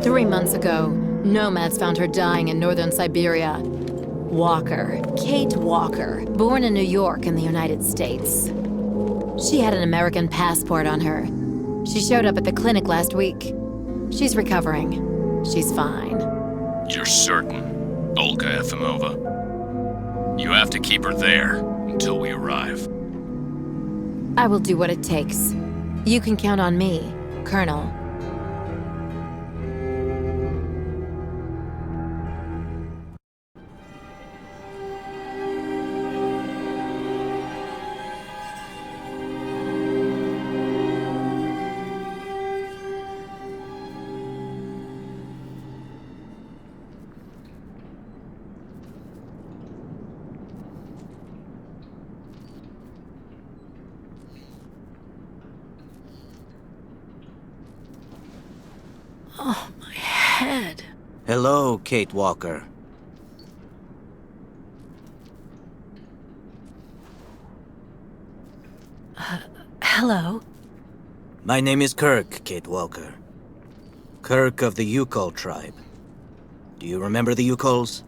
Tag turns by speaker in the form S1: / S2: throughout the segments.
S1: 3 months ago, nomads found her dying in northern Siberia. Walker, Kate Walker, born in New York in the United States. She had an American passport on her. She showed up at the clinic last week. She's recovering. She's fine.
S2: You're certain, Olga Efimova? You have to keep her there until we arrive.
S1: I will do what it takes. You can count on me, Colonel. Oh, my head.
S3: Hello, Kate Walker.
S1: Hello?
S3: My name is Kirk, Kate Walker. Kirk of the Yukol tribe. Do you remember the Yukols?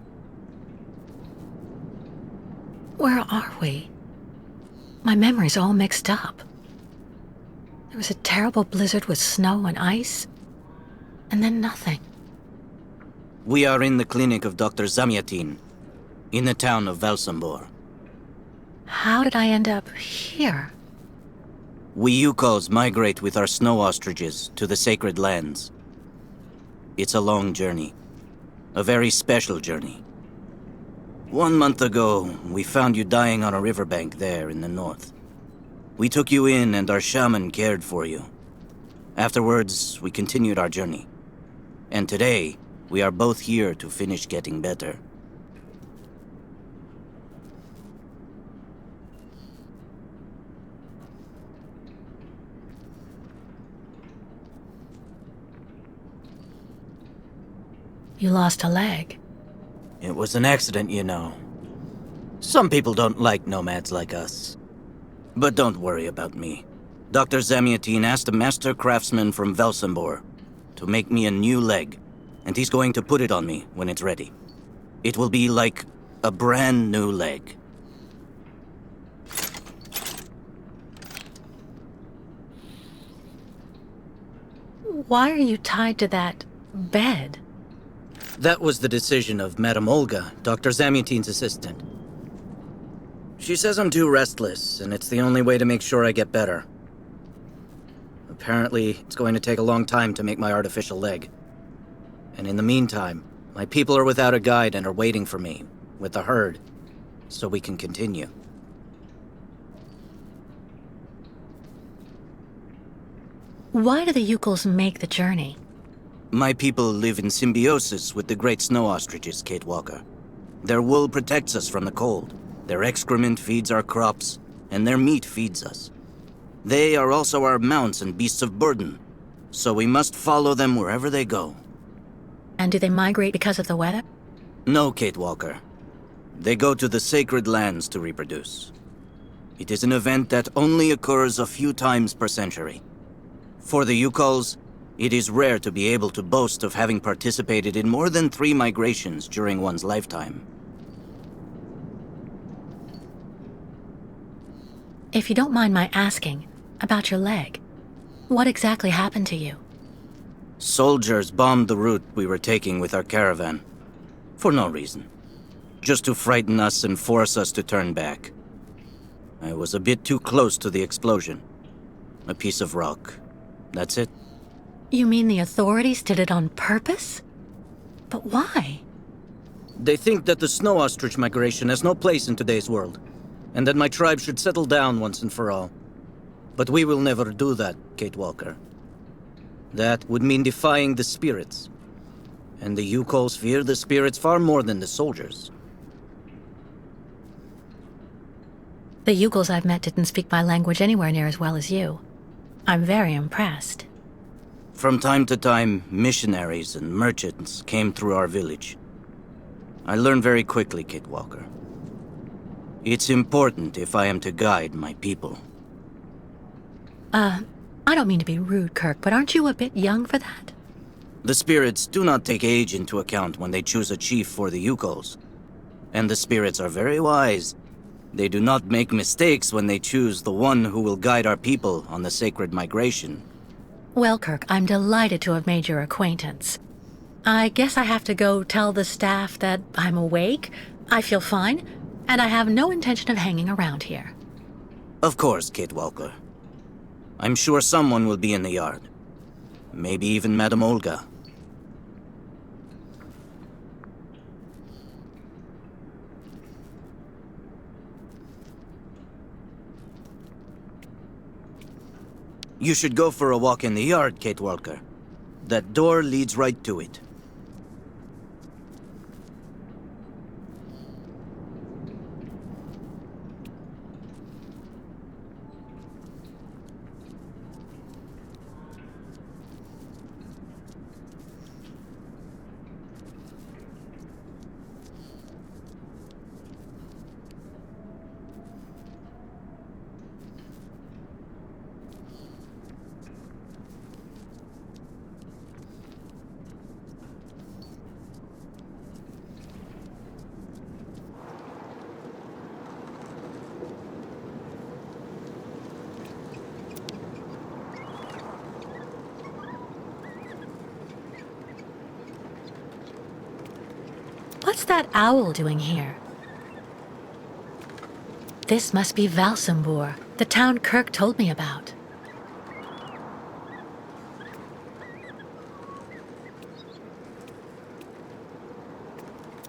S4: Where are we? My memory's all mixed up. There was a terrible blizzard with snow and ice, and then nothing.
S3: We are in the clinic of Dr. Zamyatin, in the town of Valsambor.
S4: How did I end up here?
S3: We Yukols migrate with our snow ostriches to the sacred lands. It's a long journey. A very special journey. 1 month ago, we found you dying on a riverbank there in the north. We took you in and our shaman cared for you. Afterwards, we continued our journey. And today, we are both here to finish getting better.
S4: You lost a leg.
S3: It was an accident, you know. Some people don't like nomads like us. But don't worry about me. Dr. Zamyatin asked a master craftsman from Valsambor to make me a new leg, and he's going to put it on me when it's ready. It will be like a brand new leg.
S4: Why are you tied to that bed?
S3: That was the decision of Madame Olga, Dr. Zamyatin's assistant. She says I'm too restless, and it's the only way to make sure I get better. Apparently, it's going to take a long time to make my artificial leg. And in the meantime, my people are without a guide and are waiting for me, with the herd, so we can continue.
S4: Why do the Yukols make the journey?
S3: My people live in symbiosis with the great snow ostriches, Kate Walker. Their wool protects us from the cold, their excrement feeds our crops, and their meat feeds us. They are also our mounts and beasts of burden, so we must follow them wherever they go.
S4: And do they migrate because of the weather?
S3: No, Kate Walker. They go to the sacred lands to reproduce. It is an event that only occurs a few times per century. For the Yukols, it is rare to be able to boast of having participated in more than 3 migrations during one's lifetime.
S4: If you don't mind my asking about your leg, what exactly happened to you?
S3: Soldiers bombed the route we were taking with our caravan. For no reason. Just to frighten us and force us to turn back. I was a bit too close to the explosion. A piece of rock. That's it.
S4: You mean the authorities did it on purpose? But why?
S3: They think that the snow ostrich migration has no place in today's world, and that my tribe should settle down once and for all. But we will never do that, Kate Walker. That would mean defying the spirits. And the Yukols fear the spirits far more than the soldiers.
S4: The Yugols I've met didn't speak my language anywhere near as well as you. I'm very impressed.
S3: From time to time, missionaries and merchants came through our village. I learned very quickly, Kate Walker. It's important if I am to guide my people.
S4: I don't mean to be rude, Kirk, but aren't you a bit young for that?
S3: The spirits do not take age into account when they choose a chief for the Yukos. And the spirits are very wise. They do not make mistakes when they choose the one who will guide our people on the sacred migration.
S4: Well, Kirk, I'm delighted to have made your acquaintance. I guess I have to go tell the staff that I'm awake, I feel fine, and I have no intention of hanging around here.
S3: Of course, Kate Walker. I'm sure someone will be in the yard. Maybe even Madame Olga. You should go for a walk in the yard, Kate Walker. That door leads right to it.
S4: What's that owl doing here? This must be Valsambor, the town Kirk told me about.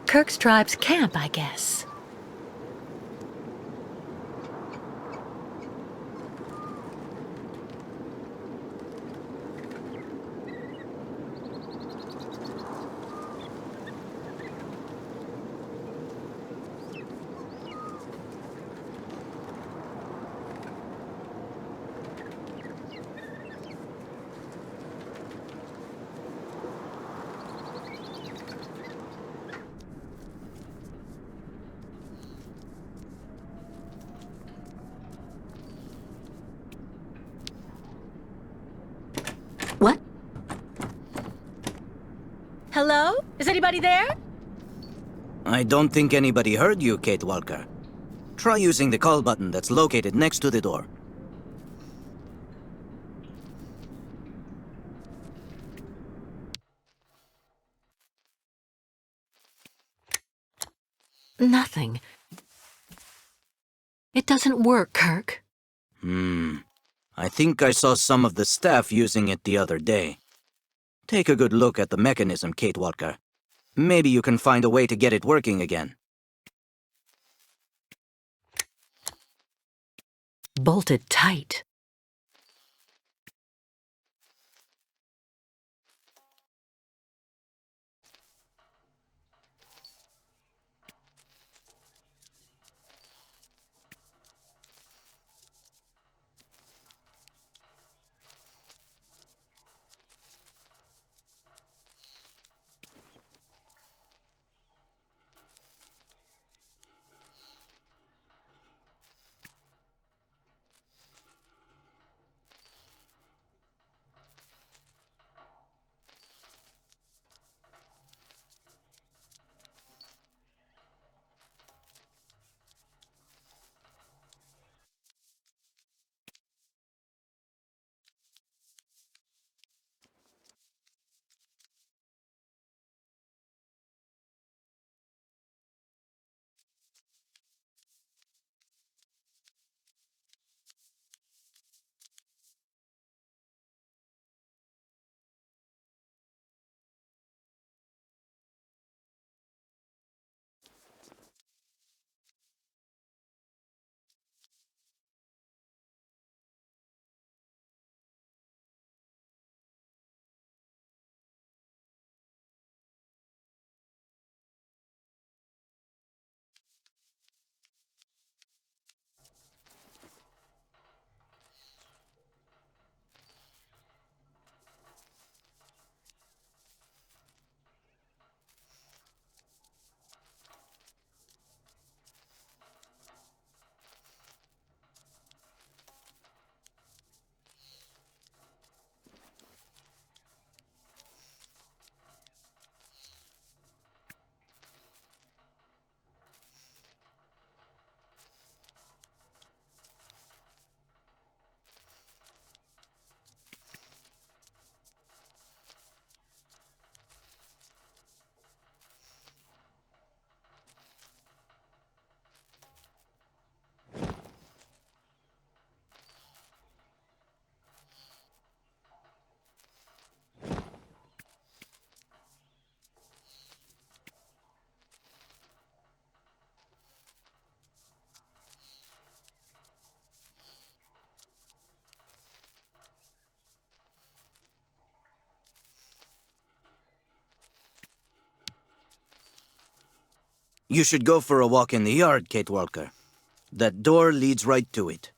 S4: Kirk's tribe's camp, I guess.
S1: What?
S4: Hello? Is anybody there?
S3: I don't think anybody heard you, Kate Walker. Try using the call button that's located next to the door.
S4: Nothing. It doesn't work, Kirk.
S3: I think I saw some of the staff using it the other day. Take a good look at the mechanism, Kate Walker. Maybe you can find a way to get it working again.
S4: Bolted tight.
S3: You should go for a walk in the yard, Kate Walker. That door leads right to it.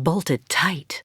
S4: Bolted tight.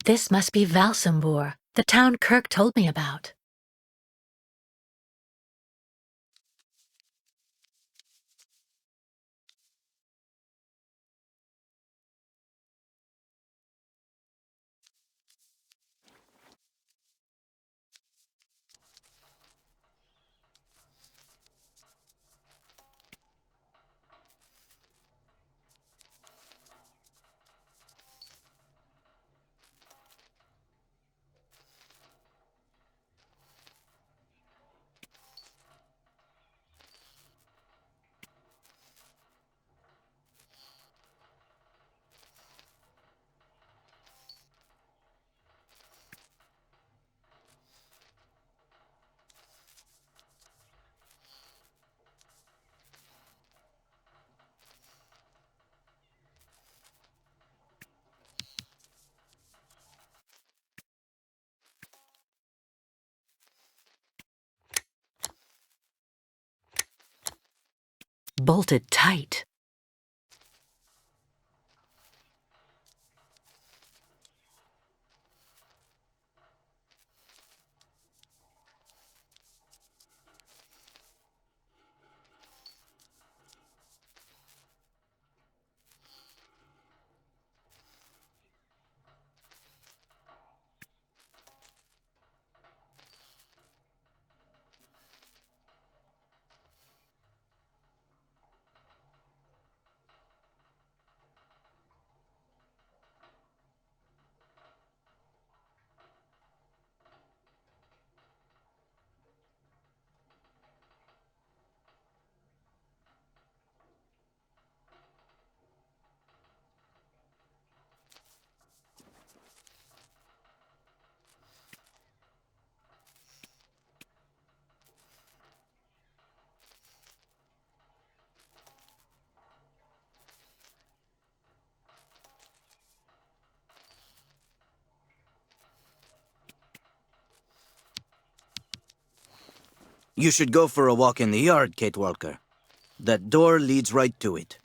S4: This must be Valsambor, the town Kirk told me about. Bolted tight.
S3: You should go for a walk in the yard, Kate Walker. That door leads right to it.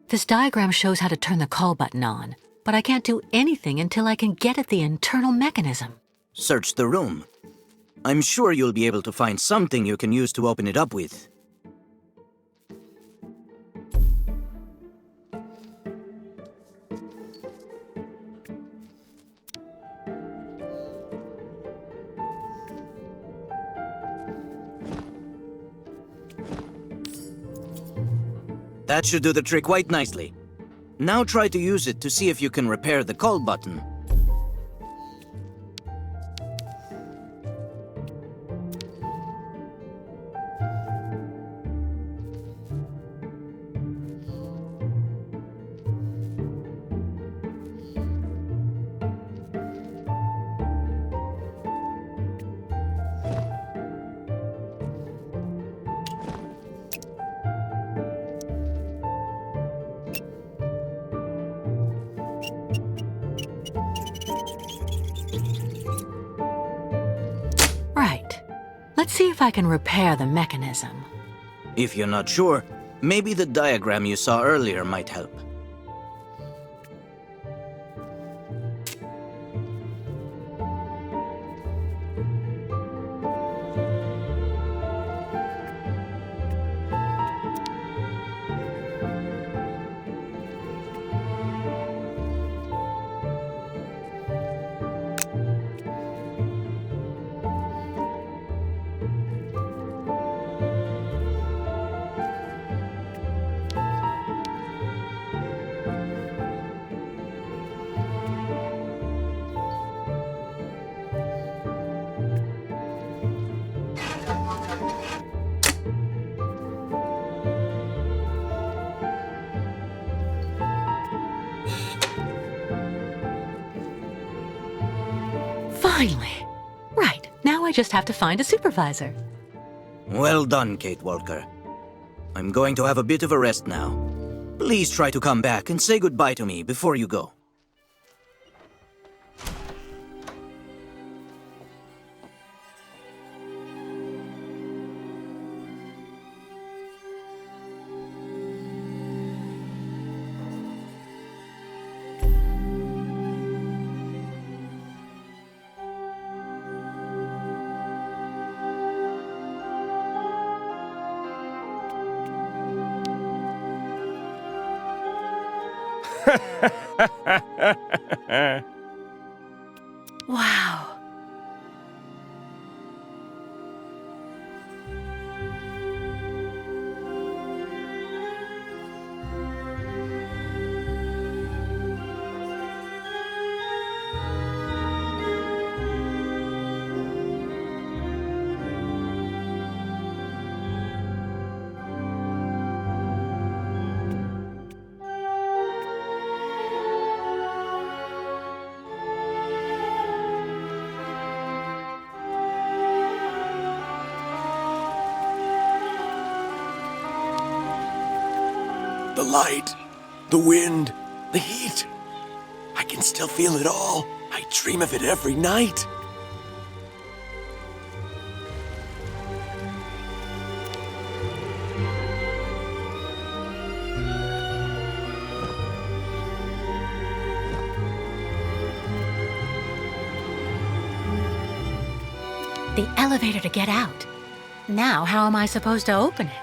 S4: This diagram shows how to turn the call button on, but I can't do anything until I can get at the internal mechanism.
S3: Search the room. I'm sure you'll be able to find something you can use to open it up with. That should do the trick quite nicely. Now try to use it to see if you can repair the call button.
S4: Let's see if I can repair the mechanism.
S3: If you're not sure, maybe the diagram you saw earlier might help.
S4: Finally. Right, now I just have to find a supervisor.
S3: Well done, Kate Walker. I'm going to have a bit of a rest now. Please try to come back and say goodbye to me before you go.
S4: Wow.
S5: The light, the wind, the heat. I can still feel it all. I dream of it every night.
S4: The elevator to get out. Now, how am I supposed to open it?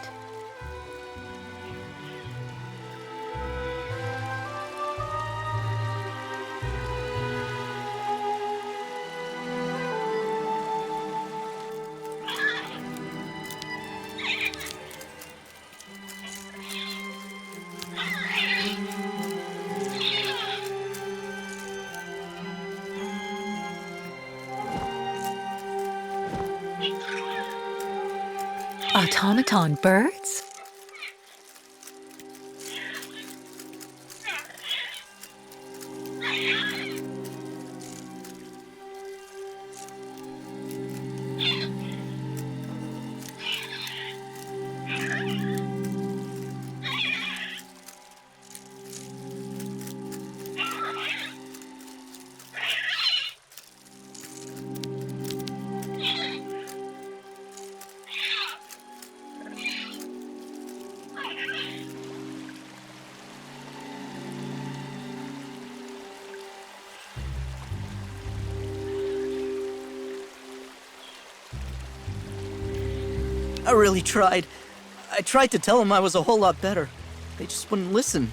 S4: Automaton birds?
S3: I really tried. I tried to tell them I was a whole lot better. They just wouldn't listen.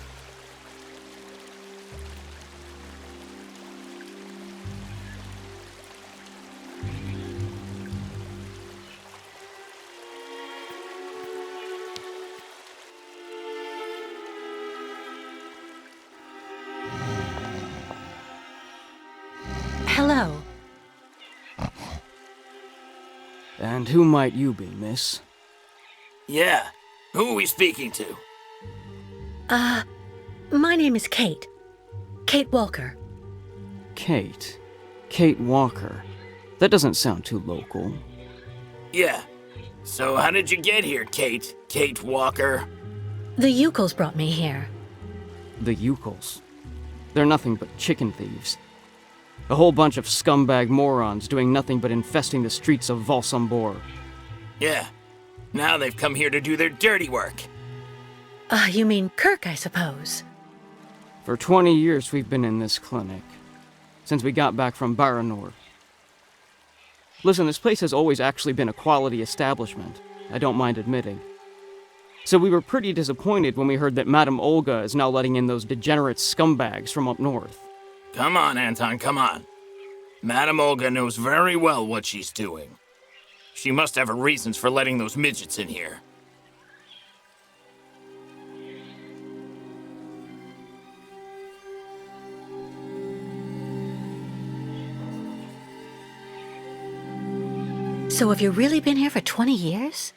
S4: Hello.
S6: And who might you be, miss?
S5: Yeah. Who are we speaking to?
S4: My name is Kate. Kate Walker.
S6: Kate. Kate Walker. That doesn't sound too local.
S5: Yeah. So how did you get here, Kate? Kate Walker?
S4: The Yukos brought me here.
S6: The Yukos. They're nothing but chicken thieves. A whole bunch of scumbag morons doing nothing but infesting the streets of Valsambor.
S5: Yeah. Now they've come here to do their dirty work.
S4: You mean Kirk, I suppose.
S6: For 20 years we've been in this clinic. Since we got back from Baranor. Listen, this place has always actually been a quality establishment. I don't mind admitting. So we were pretty disappointed when we heard that Madame Olga is now letting in those degenerate scumbags from up north.
S5: Come on, Anton, come on. Madame Olga knows very well what she's doing. She must have her reasons for letting those midgets in here.
S4: So have you really been here for 20 years?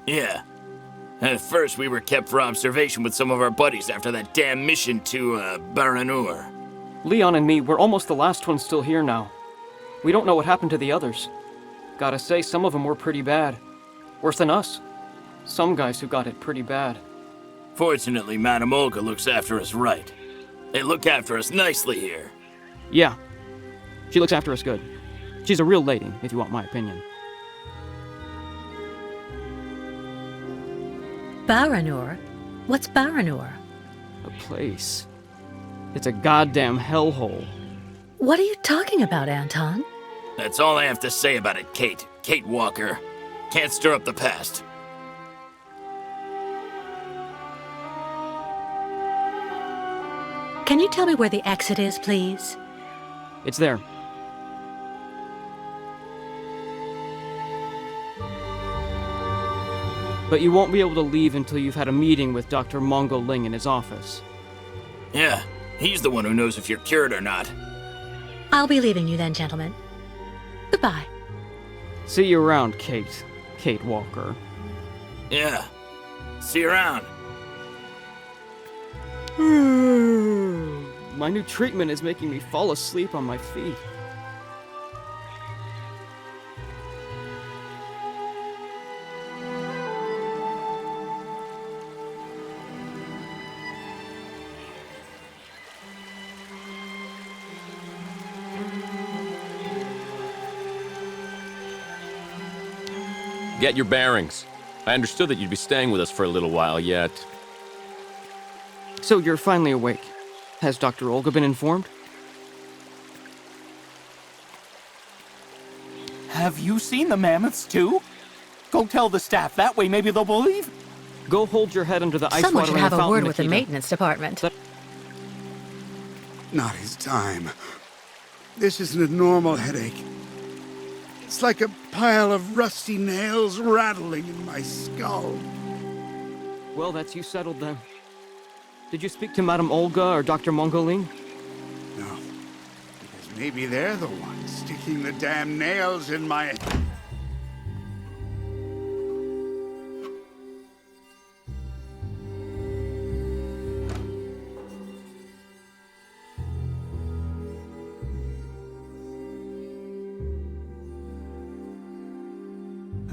S5: Yeah. At first, we were kept for observation with some of our buddies after that damn mission to, Baranur.
S6: Leon and me, we're almost the last ones still here now. We don't know what happened to the others. Gotta say, some of them were pretty bad. Worse than us. Some guys who got it pretty bad.
S5: Fortunately, Madame Olga looks after us right. They look after us nicely here.
S6: Yeah. She looks after us good. She's a real lady, if you want my opinion.
S4: Baranur? What's Baranur?
S6: A place. It's a goddamn hellhole.
S4: What are you talking about, Anton?
S5: That's all I have to say about it, Kate. Kate Walker. Can't stir up the past.
S4: Can you tell me where the exit is, please?
S6: It's there. But you won't be able to leave until you've had a meeting with Dr. Mongo Ling in his office.
S5: Yeah, he's the one who knows if you're cured or not.
S4: I'll be leaving you then, gentlemen. Goodbye.
S6: See you around, Kate. Kate Walker.
S5: Yeah. See you around.
S6: My new treatment is making me fall asleep on my feet.
S7: Get your bearings. I understood that you'd be staying with us for a little while yet.
S6: So you're finally awake. Has Dr. Olga been informed?
S8: Have you seen the mammoths too? Go tell the staff, that way maybe they'll believe.
S6: Go hold your head under the ice
S4: Someone
S6: water
S4: should
S6: in
S4: have
S6: the
S4: a
S6: fountain,
S4: word with the
S6: Nikita.
S4: maintenance department.
S9: Not his time. This isn't a normal headache. It's like a pile of rusty nails rattling in my skull.
S6: Well, that's you settled then. Did you speak to Madame Olga or Dr. Mongo Ling?
S9: No. Because maybe they're the ones sticking the damn nails in my...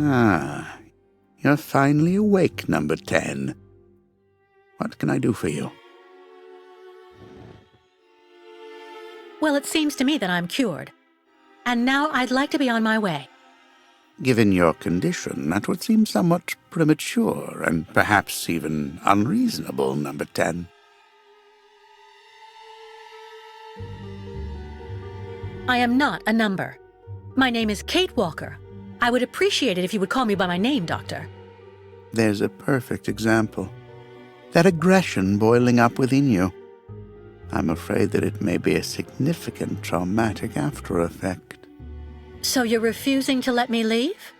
S9: Ah, you're finally awake, number 10. What can I do for you?
S4: Well, it seems to me that I'm cured. And now I'd like to be on my way.
S9: Given your condition, that would seem somewhat premature and perhaps even unreasonable, number 10.
S4: I am not a number. My name is Kate Walker. I would appreciate it if you would call me by my name, Doctor.
S9: There's a perfect example. That aggression boiling up within you. I'm afraid that it may be a significant traumatic after effect.
S4: So you're refusing to let me leave?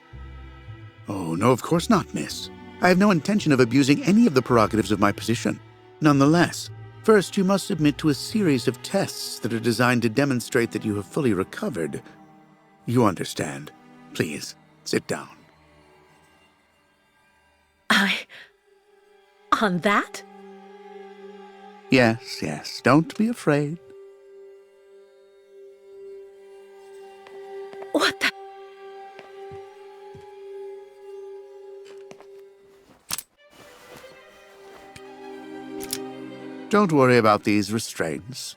S9: Oh, no, of course not, miss. I have no intention of abusing any of the prerogatives of my position. Nonetheless, first you must submit to a series of tests that are designed to demonstrate that you have fully recovered. You understand. Please, sit down.
S4: On that?
S9: Yes, yes, don't be afraid.
S4: What the...
S9: Don't worry about these restraints.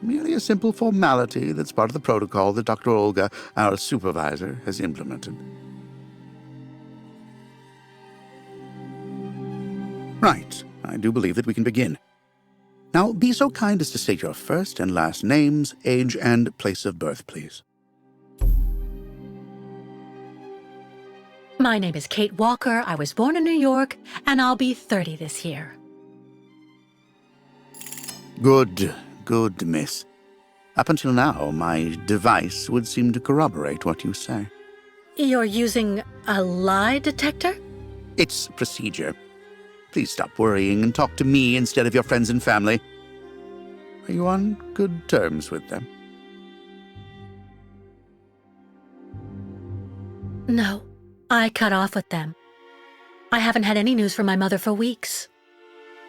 S9: Merely a simple formality that's part of the protocol that Dr. Olga, our supervisor, has implemented. Right. I do believe that we can begin. Now, be so kind as to state your first and last names, age, and place of birth, please.
S4: My name is Kate Walker. I was born in New York, and I'll be 30 this year.
S9: Good, miss. Up until now, my device would seem to corroborate what you say.
S4: You're using a lie detector?
S9: It's procedure. Please stop worrying and talk to me instead of your friends and family. Are you on good terms with them?
S4: No, I cut off with them. I haven't had any news from my mother for weeks.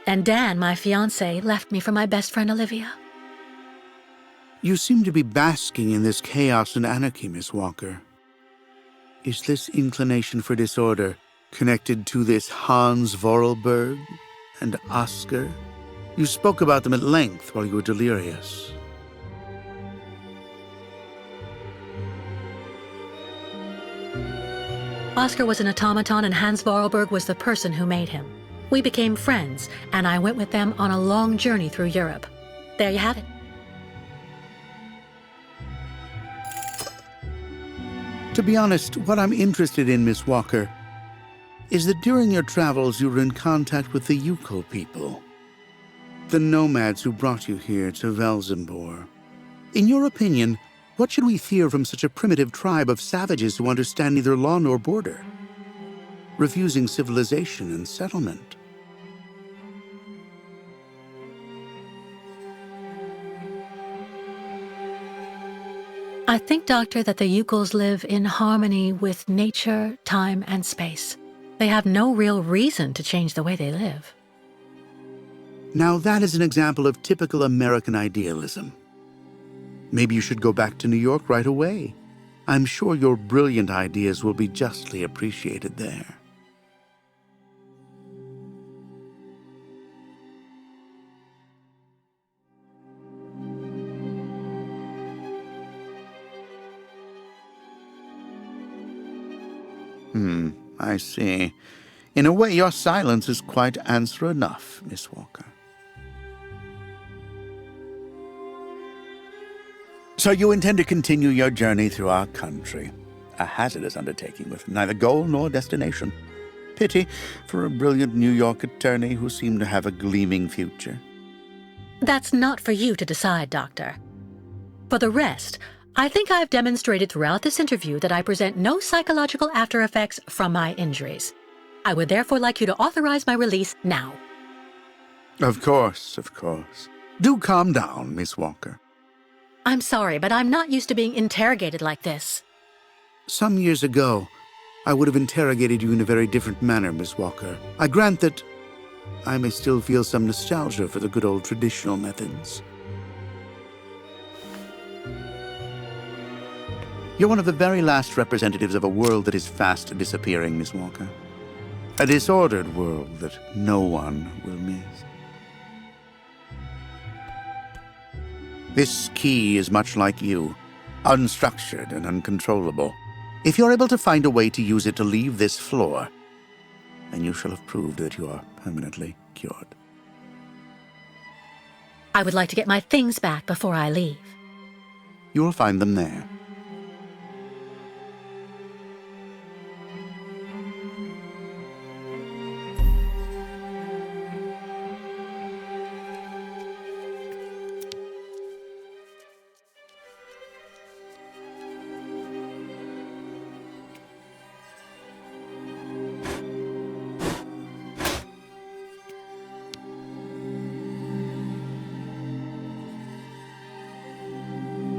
S4: And Dan, my fiancé, left me for my best friend Olivia.
S9: You seem to be basking in this chaos and anarchy, Miss Walker. Is this inclination for disorder connected to this Hans Vorarlberg and Oscar? You spoke about them at length while you were delirious.
S4: Oscar was an automaton and Hans Vorarlberg was the person who made him. We became friends, and I went with them on a long journey through Europe. There you have it.
S9: To be honest, what I'm interested in, Miss Walker, is that during your travels you were in contact with the Yuko people, the nomads who brought you here to Velzembor. In your opinion, what should we fear from such a primitive tribe of savages who understand neither law nor border, refusing civilization and settlement?
S4: I think, Doctor, that the Yukos live in harmony with nature, time, and space. They have no real reason to change the way they live.
S9: Now that is an example of typical American idealism. Maybe you should go back to New York right away. I'm sure your brilliant ideas will be justly appreciated there. I see. In a way, your silence is quite answer enough, Miss Walker. So you intend to continue your journey through our country. A hazardous undertaking with neither goal nor destination. Pity for a brilliant New York attorney who seemed to have a gleaming future.
S4: That's not for you to decide, Doctor. For the rest, I think I've demonstrated throughout this interview that I present no psychological after effects from my injuries. I would therefore like you to authorize my release now.
S9: Of course. Do calm down, Miss Walker.
S4: I'm sorry, but I'm not used to being interrogated like this.
S9: Some years ago, I would have interrogated you in a very different manner, Miss Walker. I grant that I may still feel some nostalgia for the good old traditional methods. You're one of the very last representatives of a world that is fast disappearing, Miss Walker. A disordered world that no one will miss. This key is much like you, unstructured and uncontrollable. If you're able to find a way to use it to leave this floor, then you shall have proved that you are permanently cured.
S4: I would like to get my things back before I leave.
S9: You will find them there.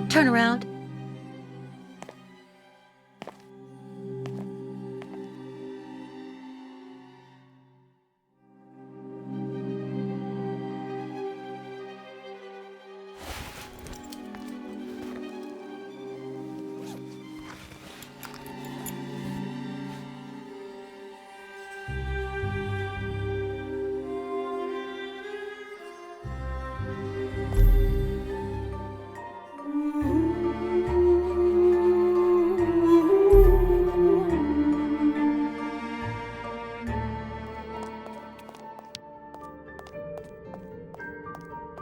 S4: Turn around.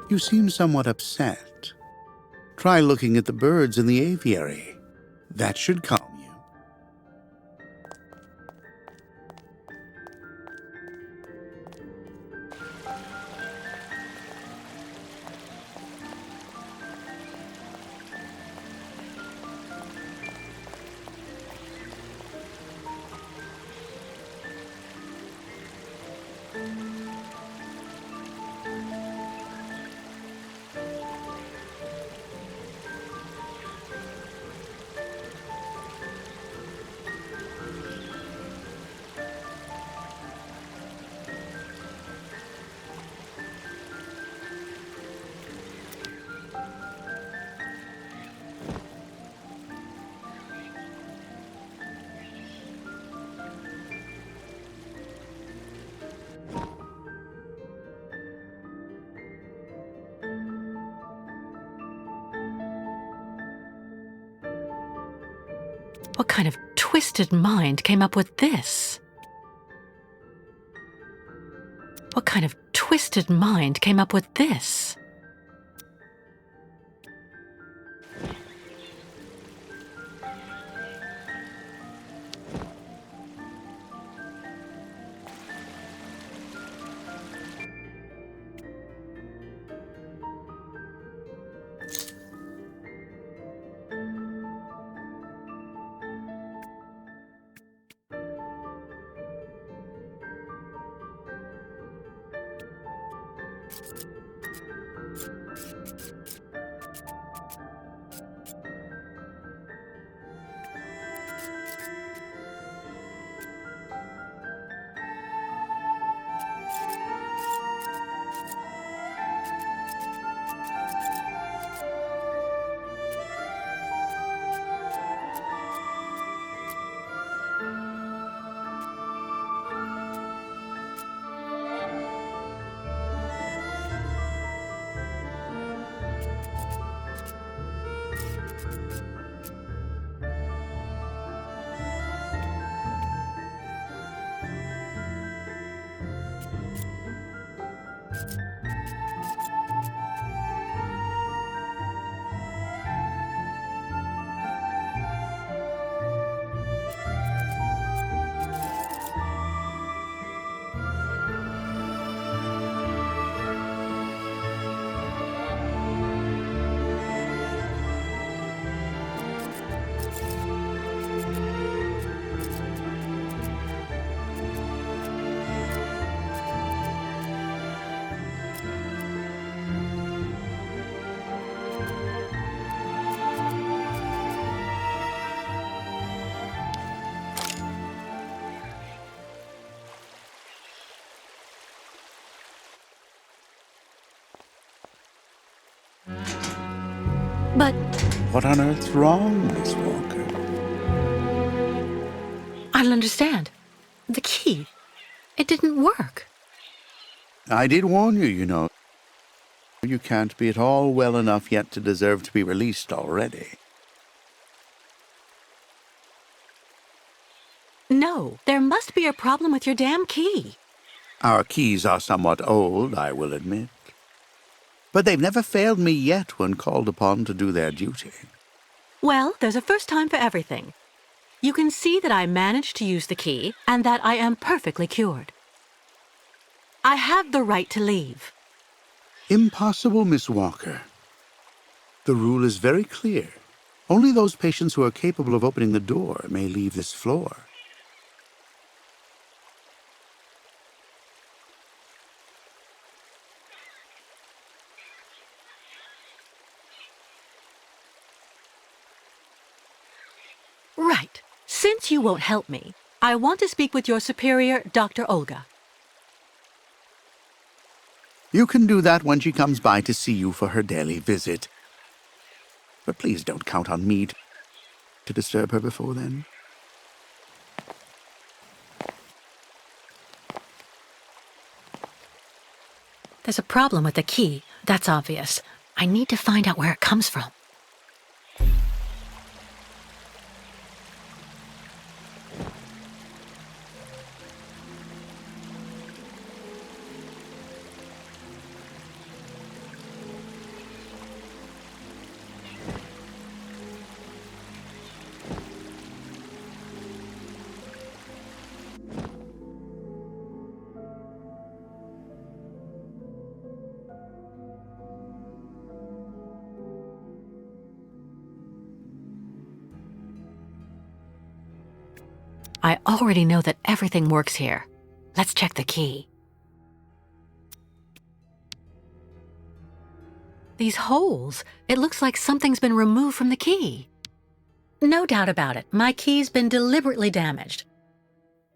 S9: You seem somewhat upset. Try looking at the birds in the aviary. That should calm you.
S4: What kind of twisted mind came up with this? What kind of twisted mind came up with this? But
S9: What on earth's wrong, Miss Walker?
S4: I don't understand. The key. It didn't work.
S9: I did warn you, you know. You can't be at all well enough yet to deserve to be released already.
S4: No, there must be a problem with your damn key.
S9: Our keys are somewhat old, I will admit. But they've never failed me yet when called upon to do their duty.
S4: Well, there's a first time for everything. You can see that I managed to use the key and that I am perfectly cured. I have the right to leave.
S9: Impossible, Miss Walker. The rule is very clear. Only those patients who are capable of opening the door may leave this floor.
S4: Right. Since you won't help me, I want to speak with your superior, Dr. Olga.
S9: You can do that when she comes by to see you for her daily visit. But please don't count on me to disturb her before then.
S4: There's a problem with the key. That's obvious. I need to find out where it comes from. I already know that everything works here. Let's check the key. These holes, it looks like something's been removed from the key. No doubt about it, my key's been deliberately damaged.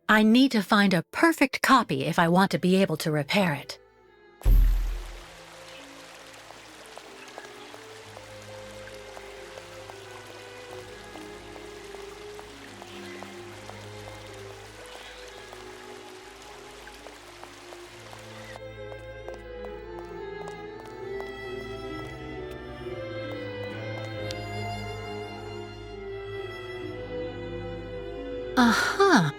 S4: I need to find a perfect copy if I want to be able to repair it. Uh-huh.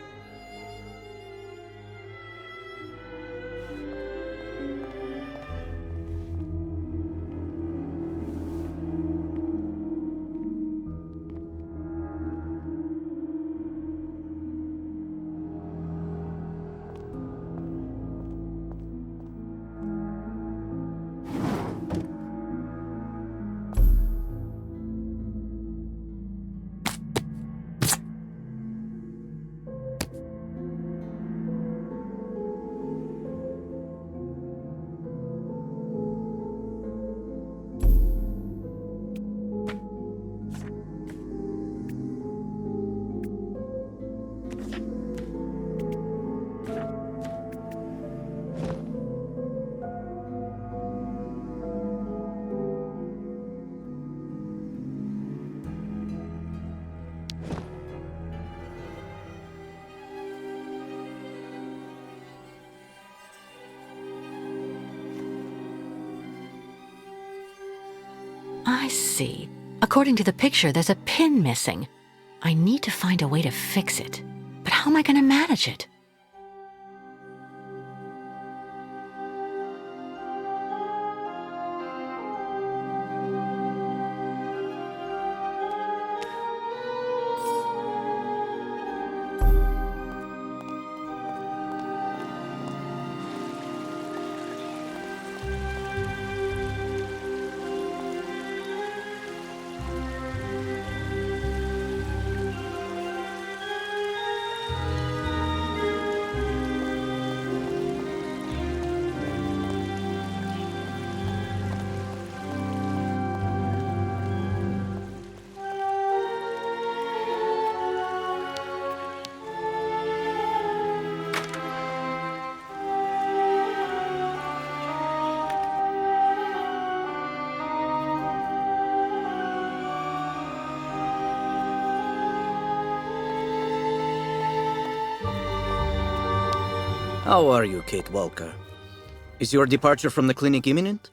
S4: I see. According to the picture, there's a pin missing. I need to find a way to fix it. But how am I going to manage it?
S3: How are you, Kate Walker? Is your departure from the clinic imminent?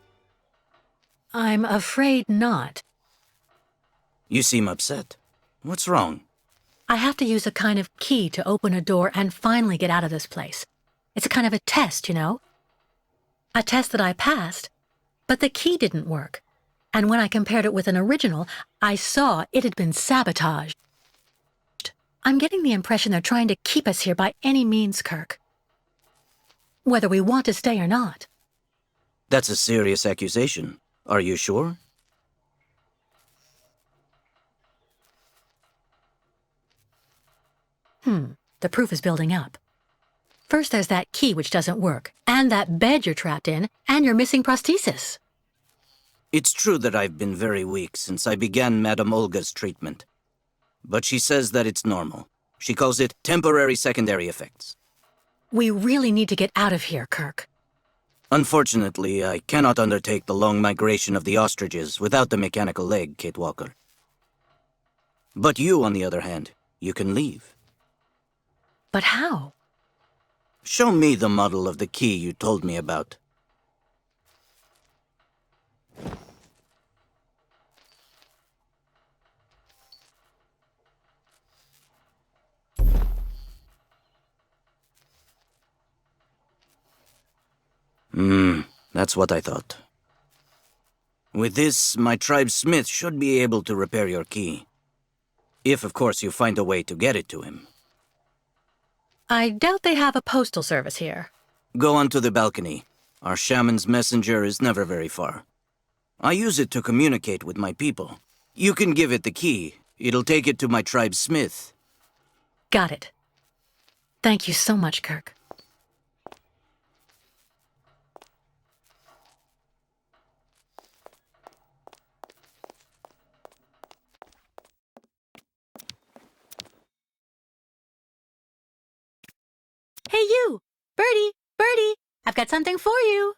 S4: I'm afraid not.
S3: You seem upset. What's wrong?
S4: I have to use a kind of key to open a door and finally get out of this place. It's a kind of a test, you know? A test that I passed, but the key didn't work. And when I compared it with an original, I saw it had been sabotaged. I'm getting the impression they're trying to keep us here by any means, Kirk. Whether we want to stay or not.
S3: That's a serious accusation. Are you sure?
S4: The proof is building up. First there's that key which doesn't work, and that bed you're trapped in, and your missing prosthesis.
S3: It's true that I've been very weak since I began Madame Olga's treatment. But she says that it's normal. She calls it temporary secondary effects.
S4: We really need to get out of here, Kirk.
S3: Unfortunately, I cannot undertake the long migration of the ostriches without the mechanical leg, Kate Walker. But you, on the other hand, you can leave.
S4: But how?
S3: Show me the model of the key you told me about. That's what I thought. With this, my tribe smith should be able to repair your key. If, of course, you find a way to get it to him.
S4: I doubt they have a postal service here.
S3: Go onto the balcony. Our shaman's messenger is never very far. I use it to communicate with my people. You can give it the key. It'll take it to my tribe smith.
S4: Got it. Thank you so much, Kirk. Hey, you! Birdie! Birdie! I've got something for you!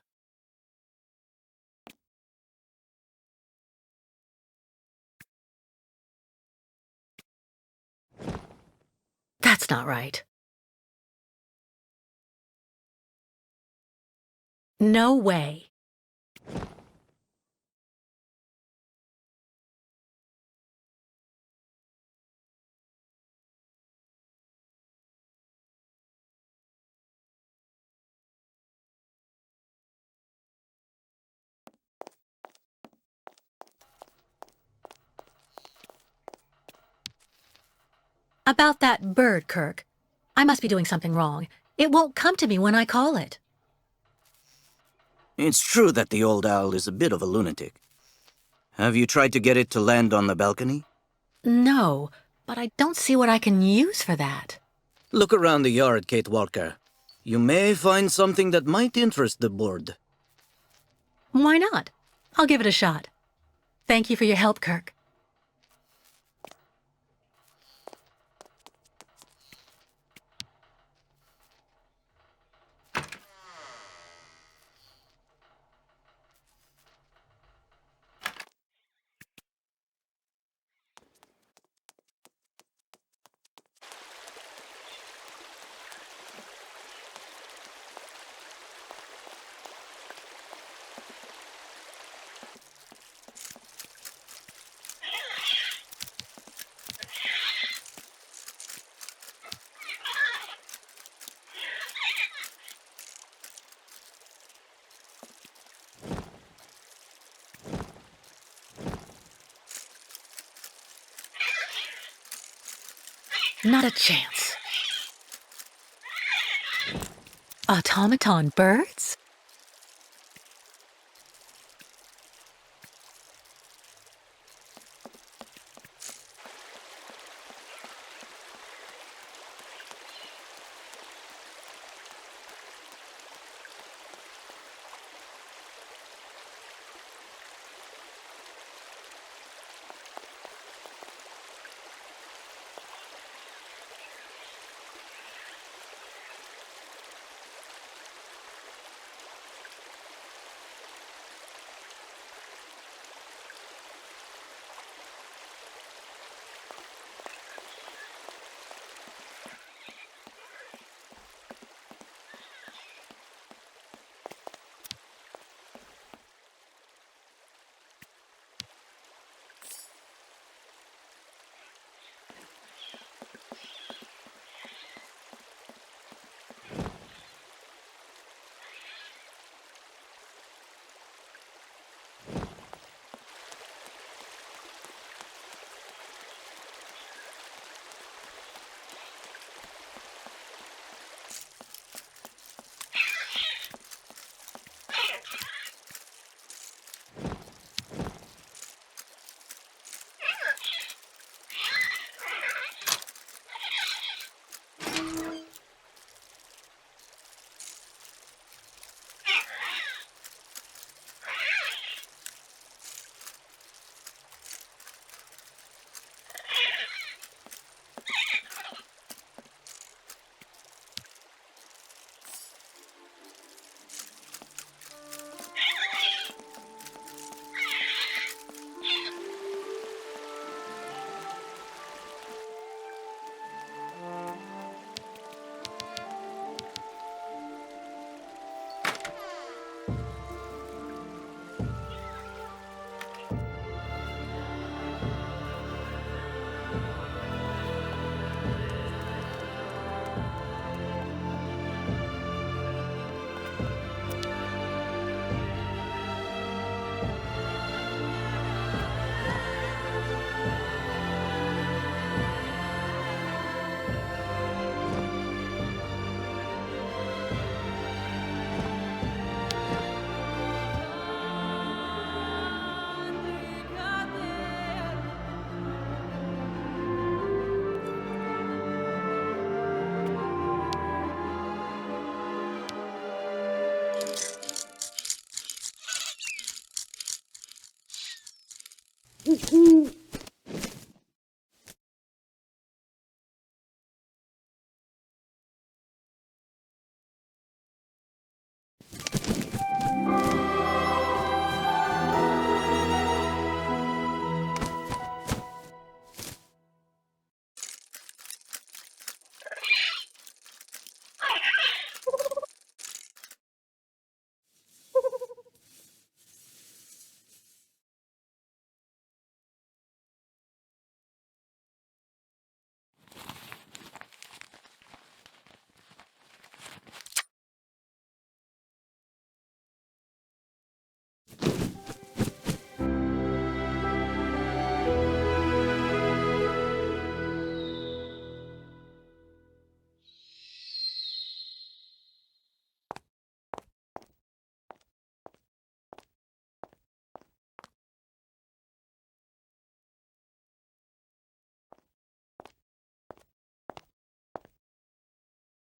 S4: That's not right. No way. About that bird, Kirk. I must be doing something wrong. It won't come to me when I call it.
S3: It's true that the old owl is a bit of a lunatic. Have you tried to get it to land on the balcony?
S4: No, but I don't see what I can use for that.
S3: Look around the yard, Kate Walker. You may find something that might interest the board.
S4: Why not? I'll give it a shot. Thank you for your help, Kirk. Not a chance. Automaton birds?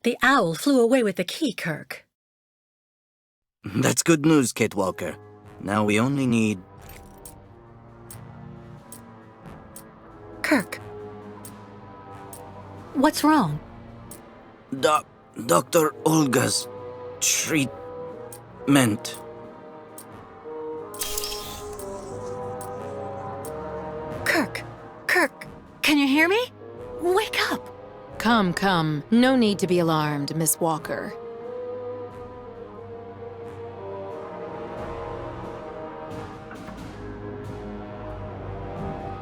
S4: The owl flew away with the key, Kirk.
S3: That's good news, Kate Walker. Now we only need...
S4: Kirk. What's wrong?
S3: Dr. Olga's treatment.
S4: Kirk, can you hear me? Wake up!
S1: Come. No need to be alarmed, Miss Walker.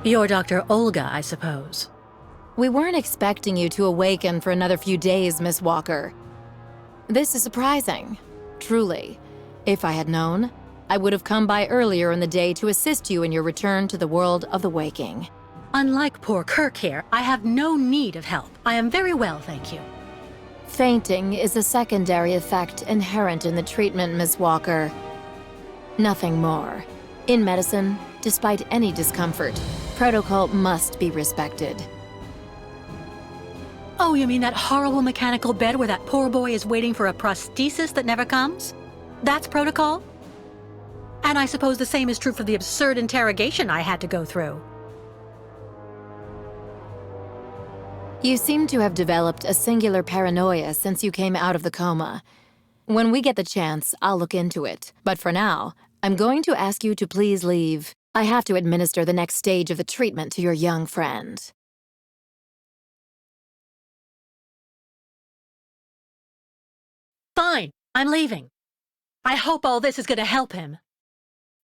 S4: You're Dr. Olga, I suppose.
S1: We weren't expecting you to awaken for another few days, Miss Walker. This is surprising, truly. If I had known, I would have come by earlier in the day to assist you in your return to the world of the waking.
S4: Unlike poor Kirk here, I have no need of help. I am very well, thank you.
S1: Fainting is a secondary effect inherent in the treatment, Miss Walker. Nothing more. In medicine, despite any discomfort, protocol must be respected.
S4: Oh, you mean that horrible mechanical bed where that poor boy is waiting for a prosthesis that never comes? That's protocol? And I suppose the same is true for the absurd interrogation I had to go through.
S1: You seem to have developed a singular paranoia since you came out of the coma. When we get the chance, I'll look into it. But for now, I'm going to ask you to please leave. I have to administer the next stage of the treatment to your young friend.
S4: Fine, I'm leaving. I hope all this is going to help him.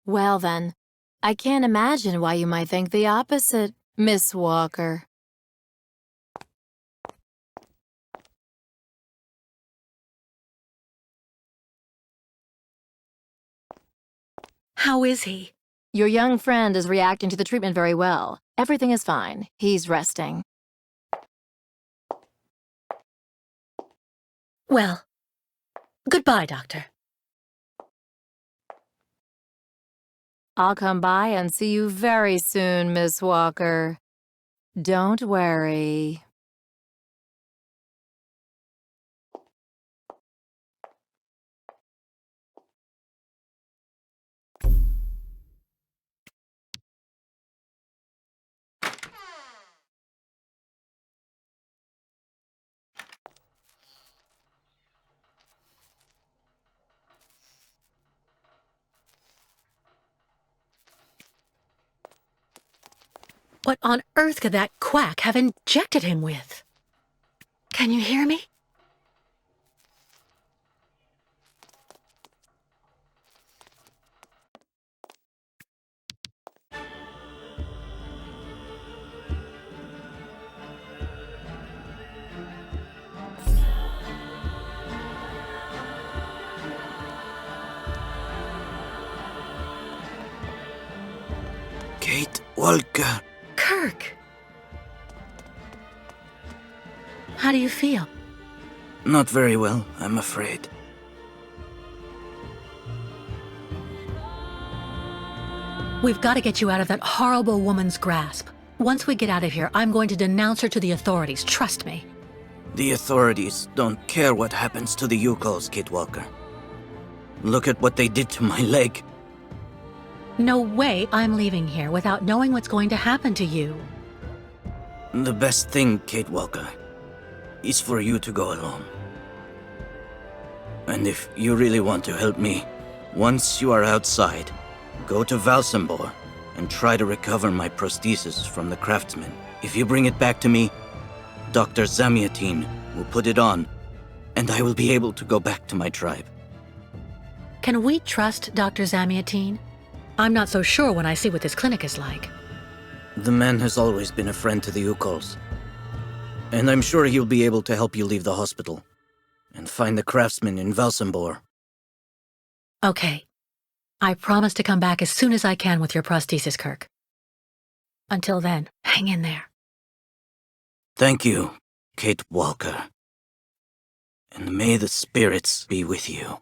S1: Well then, I can't imagine why you might think the opposite, Miss Walker.
S4: How is he?
S1: Your young friend is reacting to the treatment very well. Everything is fine. He's resting.
S4: Well, goodbye, Doctor.
S1: I'll come by and see you very soon, Miss Walker. Don't worry.
S4: What on earth could that quack have injected him with? Can you hear me?
S3: Kate Walker.
S4: Kirk! How do you feel?
S3: Not very well, I'm afraid.
S4: We've got to get you out of that horrible woman's grasp. Once we get out of here, I'm going to denounce her to the authorities, trust me.
S3: The authorities don't care what happens to the Yukos, Kate Walker. Look at what they did to my leg.
S4: No way I'm leaving here without knowing what's going to happen to you.
S3: The best thing, Kate Walker, is for you to go alone. And if you really want to help me, once you are outside, go to Valsambor and try to recover my prosthesis from the craftsman. If you bring it back to me, Dr. Zamiatin will put it on, and I will be able to go back to my tribe.
S4: Can we trust Dr. Zamiatin? I'm not so sure when I see what this clinic is like.
S3: The man has always been a friend to the Yukols. And I'm sure he'll be able to help you leave the hospital and find the craftsman in Valsambor.
S4: Okay. I promise to come back as soon as I can with your prosthesis, Kirk. Until then, hang in there.
S3: Thank you, Kate Walker. And may the spirits be with you.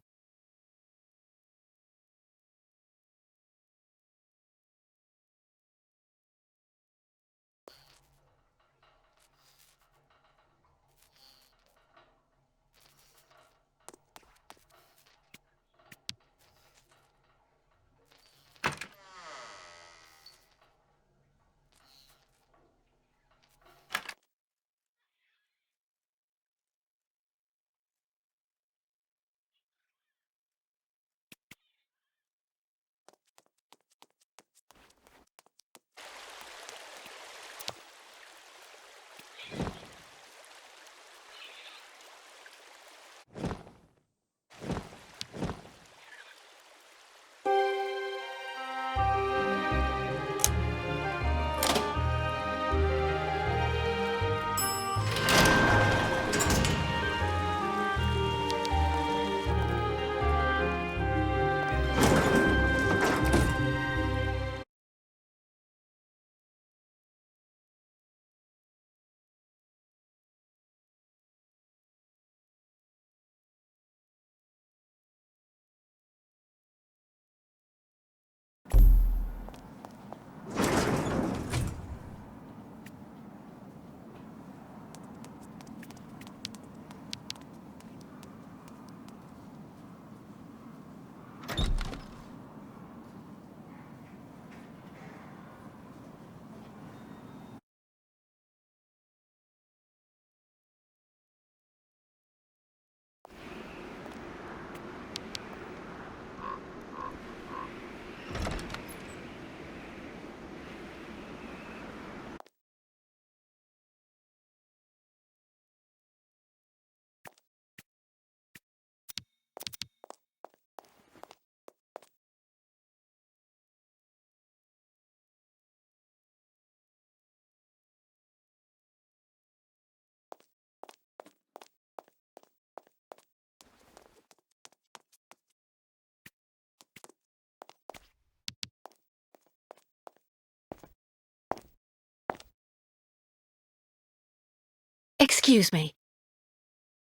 S4: Excuse me.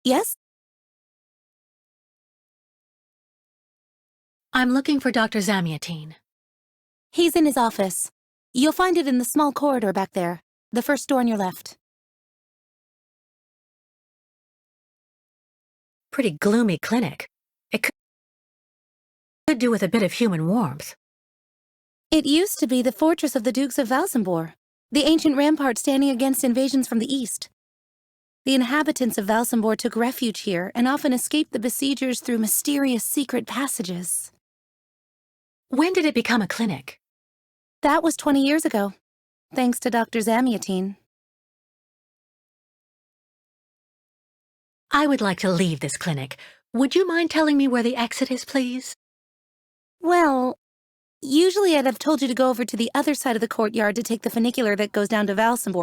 S10: Yes?
S4: I'm looking for Dr. Zamiatine.
S10: He's in his office. You'll find it in the small corridor back there. The first door on your left.
S4: Pretty gloomy clinic. It could do with a bit of human warmth.
S10: It used to be the fortress of the Dukes of Valsambor, the ancient rampart standing against invasions from the east. The inhabitants of Valsambor took refuge here and often escaped the besiegers through mysterious secret passages.
S4: When did it become a clinic?
S10: That was 20 years ago, thanks to Dr. Zamiatine.
S4: I would like to leave this clinic. Would you mind telling me where the exit is, please?
S10: Well, usually I'd have told you to go over to the other side of the courtyard to take the funicular that goes down to Valsambor.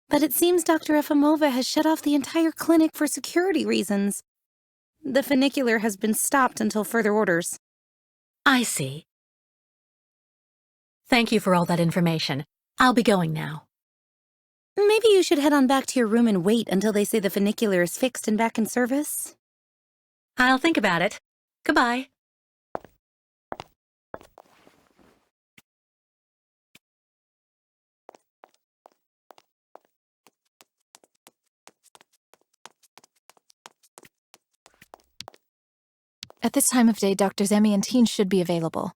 S10: But it seems Dr. Efimova has shut off the entire clinic for security reasons. The funicular has been stopped until further orders.
S4: I see. Thank you for all that information. I'll be going now.
S10: Maybe you should head on back to your room and wait until they say the funicular is fixed and back in service.
S4: I'll think about it. Goodbye.
S11: At this time of day, Dr. Zamiatine should be available.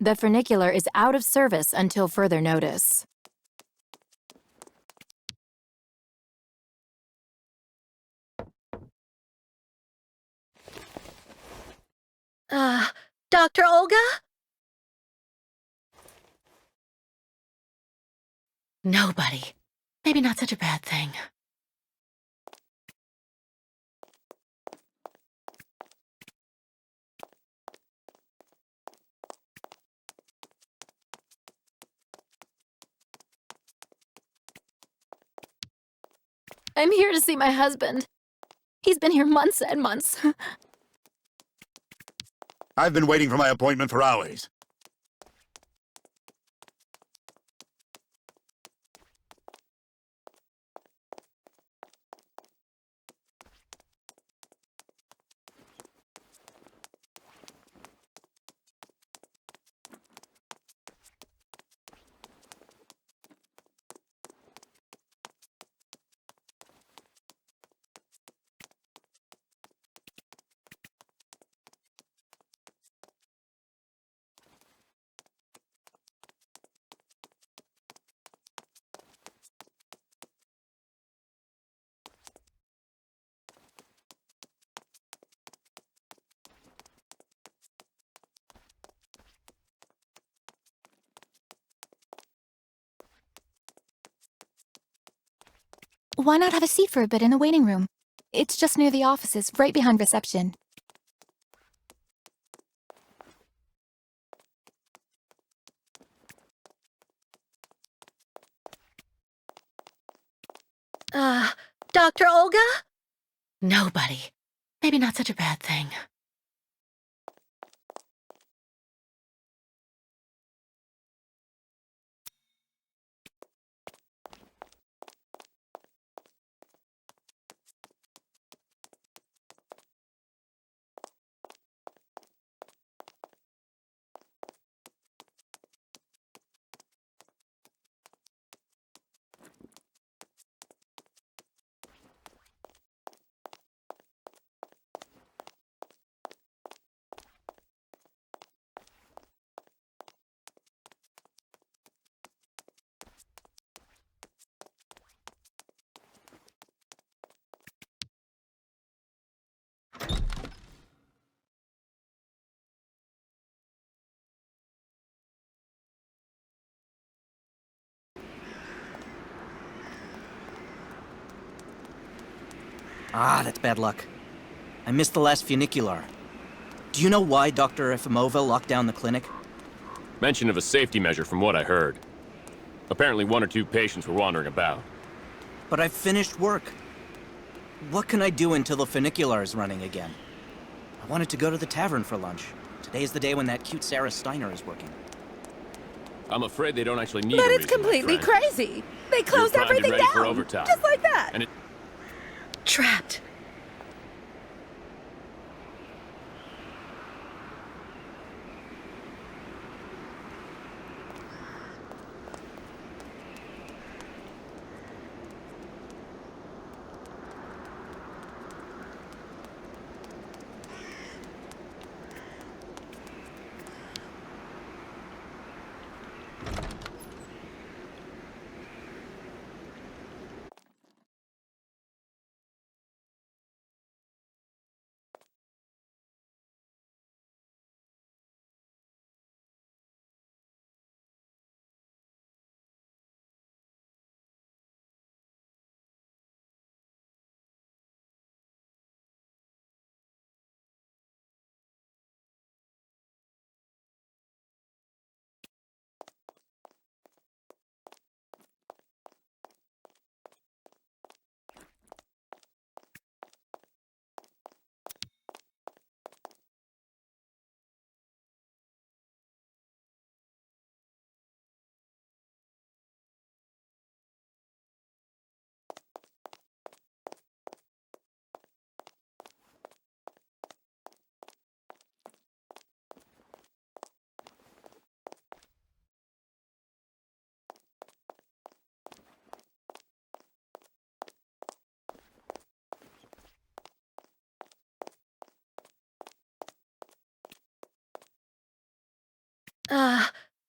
S1: The funicular is out of service until further notice.
S4: Dr. Olga? Nobody. Maybe not such a bad thing.
S1: I'm here to see my husband. He's been here months and months.
S12: I've been waiting for my appointment for hours.
S11: Why not have a seat for a bit in the waiting room? It's just near the offices, right behind reception.
S4: Dr. Olga? Nobody. Maybe not such a bad thing.
S3: Ah, that's bad luck. I missed the last funicular. Do you know why Dr. Efimova locked down the clinic?
S7: Mention of a safety measure from what I heard. Apparently 1 or 2 patients were wandering about.
S3: But I've finished work. What can I do until the funicular is running again? I wanted to go to the tavern for lunch. Today is the day when that cute Sarah Steiner is working.
S7: I'm afraid they don't actually need
S13: But
S7: a
S13: it's
S7: reason, my
S13: completely
S7: friend.
S13: crazy. They
S7: You're
S13: closed
S7: primed and
S13: everything
S7: ready for
S13: down.
S7: overtime.
S13: Just like that.
S7: And it
S4: Trapped.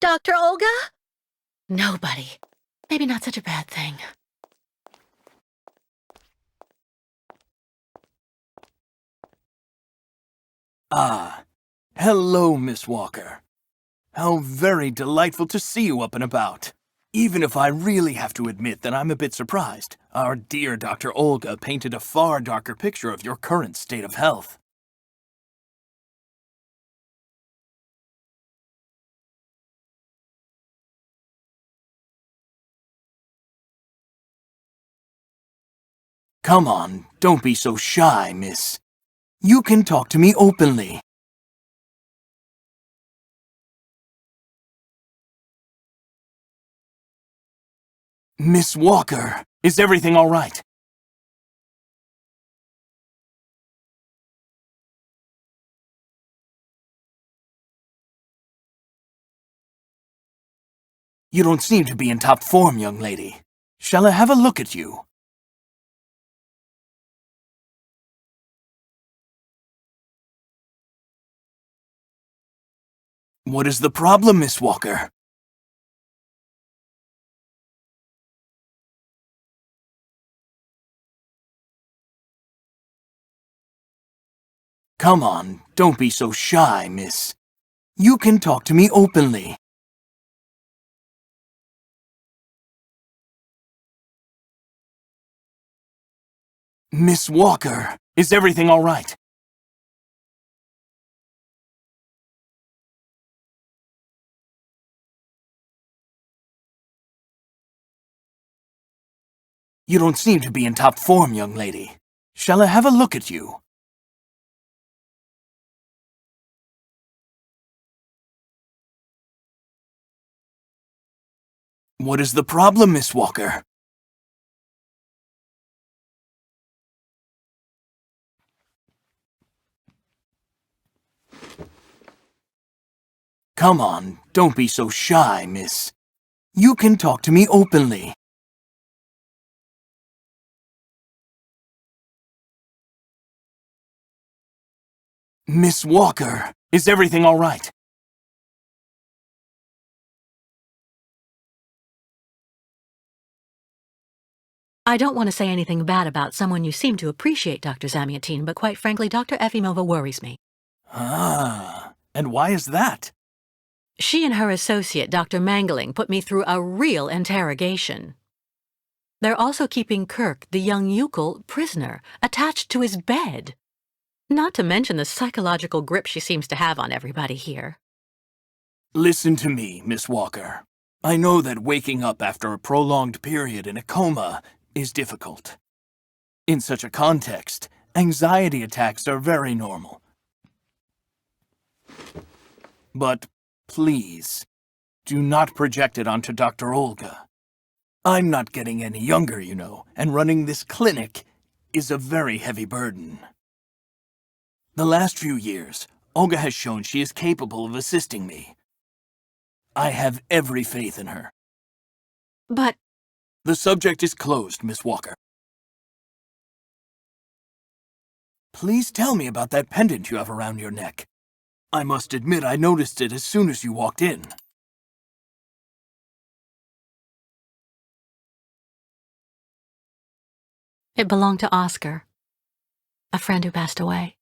S4: Dr. Olga? Nobody. Maybe not such a bad thing.
S8: Ah, hello, Miss Walker. How very delightful to see you up and about. Even if I really have to admit that I'm a bit surprised, our dear Dr. Olga painted a far darker picture of your current state of health. Come on, don't be so shy, miss. You can talk to me openly. Miss Walker, is everything all right? You don't seem to be in top form, young lady. Shall I have a look at you? What is the problem, Miss Walker? Come on, don't be so shy, miss. You can talk to me openly. Miss Walker, is everything all right? You don't seem to be in top form, young lady. Shall I have a look at you? What is the problem, Miss Walker? Come on, don't be so shy, miss. You can talk to me openly. Miss Walker, is everything all right?
S4: I don't want to say anything bad about someone you seem to appreciate, Dr. Zamiatine, but quite frankly, Dr. Efimova worries me.
S8: Ah, and why is that?
S4: She and her associate, Dr. Mangling, put me through a real interrogation. They're also keeping Kirk, the young yokel, prisoner, attached to his bed. Not to mention the psychological grip she seems to have on everybody here.
S8: Listen to me, Miss Walker. I know that waking up after a prolonged period in a coma is difficult. In such a context, anxiety attacks are very normal. But please, do not project it onto Dr. Olga. I'm not getting any younger, you know, and running this clinic is a very heavy burden. The last few years, Olga has shown she is capable of assisting me. I have every faith in her.
S4: But
S8: The subject is closed, Miss Walker. Please tell me about that pendant you have around your neck. I must admit I noticed it as soon as you walked in.
S4: it belonged to Oscar, a friend who passed away.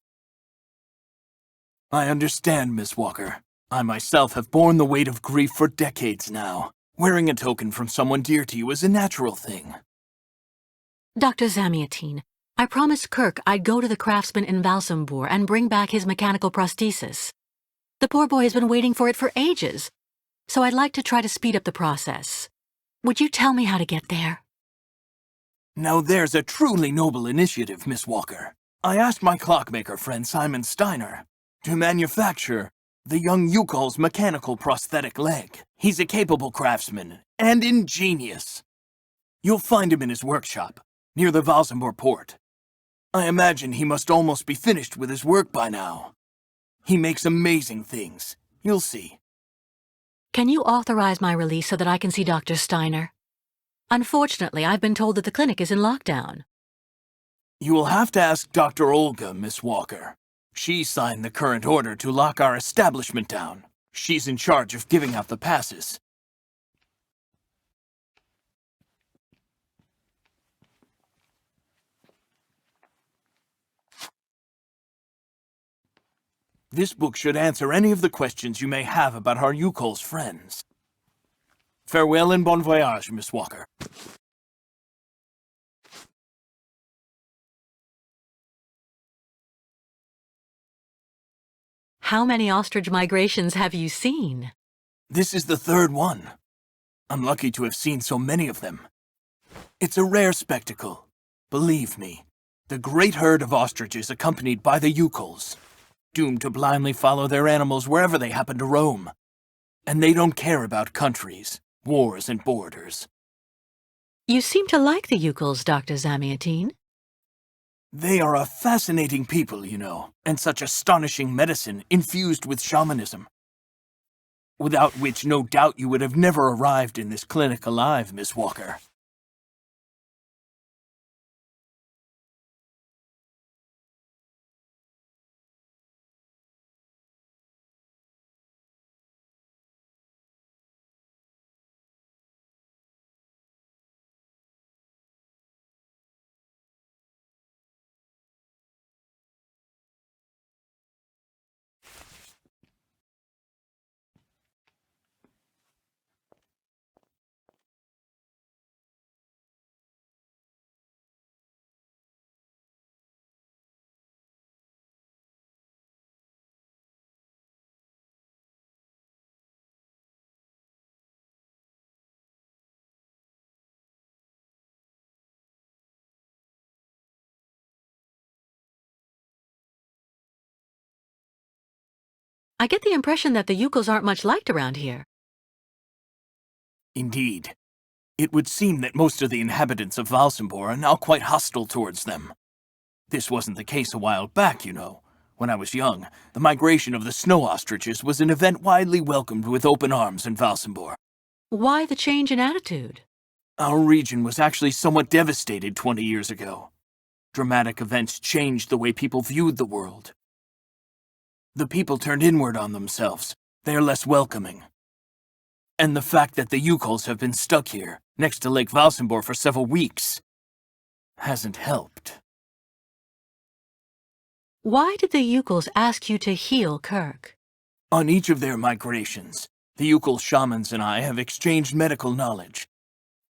S8: I understand, Miss Walker. I myself have borne the weight of grief for decades now. Wearing a token from someone dear to you is a natural thing.
S4: Dr. Zamiatine, I promised Kirk I'd go to the craftsman in Valsambor and bring back his mechanical prosthesis. The poor boy has been waiting for it for ages, so I'd like to try to speed up the process. Would you tell me how to get there?
S8: Now there's a truly noble initiative, Miss Walker. I asked my clockmaker friend Simon Steiner to manufacture the young Yukol's mechanical prosthetic leg. He's a capable craftsman and ingenious. You'll find him in his workshop, near the Valsambor port. I imagine he must almost be finished with his work by now. He makes amazing things. You'll see.
S4: Can you authorize my release so that I can see Dr. Steiner? Unfortunately, I've been told that the clinic is in lockdown.
S8: You will have to ask Dr. Olga, Miss Walker. She signed the current order to lock our establishment down. She's in charge of giving out the passes. This book should answer any of the questions you may have about our Yukol's friends. Farewell and bon voyage, Miss Walker.
S4: How many ostrich migrations have you seen?
S8: This is the third one. I'm lucky to have seen so many of them. It's a rare spectacle. Believe me, the great herd of ostriches accompanied by the Yukols, doomed to blindly follow their animals wherever they happen to roam. And they don't care about countries, wars, and borders.
S4: You seem to like the Yukols, Dr. Zamiatine.
S8: They are a fascinating people, you know, and such astonishing medicine infused with shamanism. Without which, no doubt, you would have never arrived in this clinic alive, Miss Walker.
S4: I get the impression that the Yukols aren't much liked around here.
S8: Indeed. It would seem that most of the inhabitants of Valsambor are now quite hostile towards them. This wasn't the case a while back, you know. When I was young, the migration of the snow ostriches was an event widely welcomed with open arms in Valsambor.
S4: Why the change in attitude?
S8: Our region was actually somewhat devastated 20 years ago. Dramatic events changed the way people viewed the world. The people turned inward on themselves. They are less welcoming. And the fact that the Yukols have been stuck here, next to Lake Valsambor for several weeks, hasn't helped.
S4: Why did the Yukols ask you to heal Kirk?
S8: On each of their migrations, the Yukol shamans and I have exchanged medical knowledge.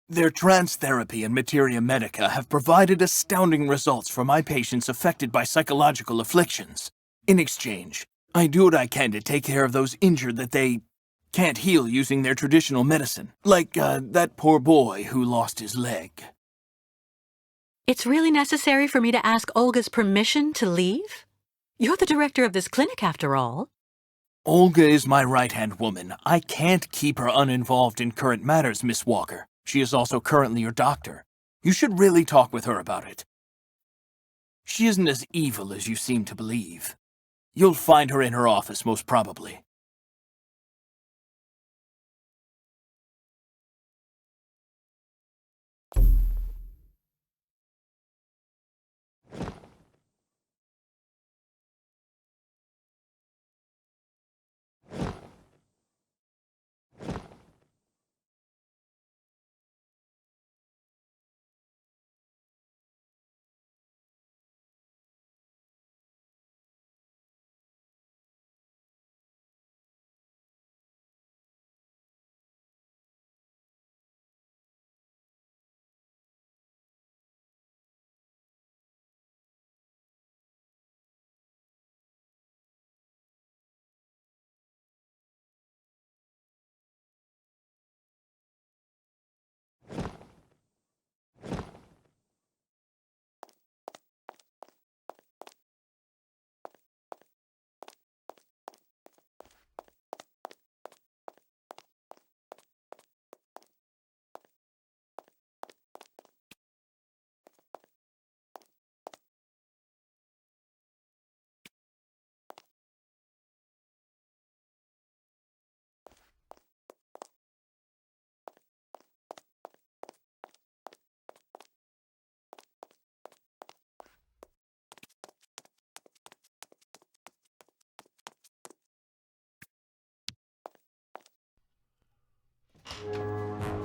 S8: Their trance therapy and materia medica have provided astounding results for my patients affected by psychological afflictions. In exchange, I do what I can to take care of those injured that they can't heal using their traditional medicine, like that poor boy who lost his leg.
S4: It's really necessary for me to ask Olga's permission to leave? You're the director of this clinic, after all.
S8: Olga is my right-hand woman. I can't keep her uninvolved in current matters, Miss Walker. She is also currently your doctor. You should really talk with her about it. She isn't as evil as you seem to believe. You'll find her in her office, most probably.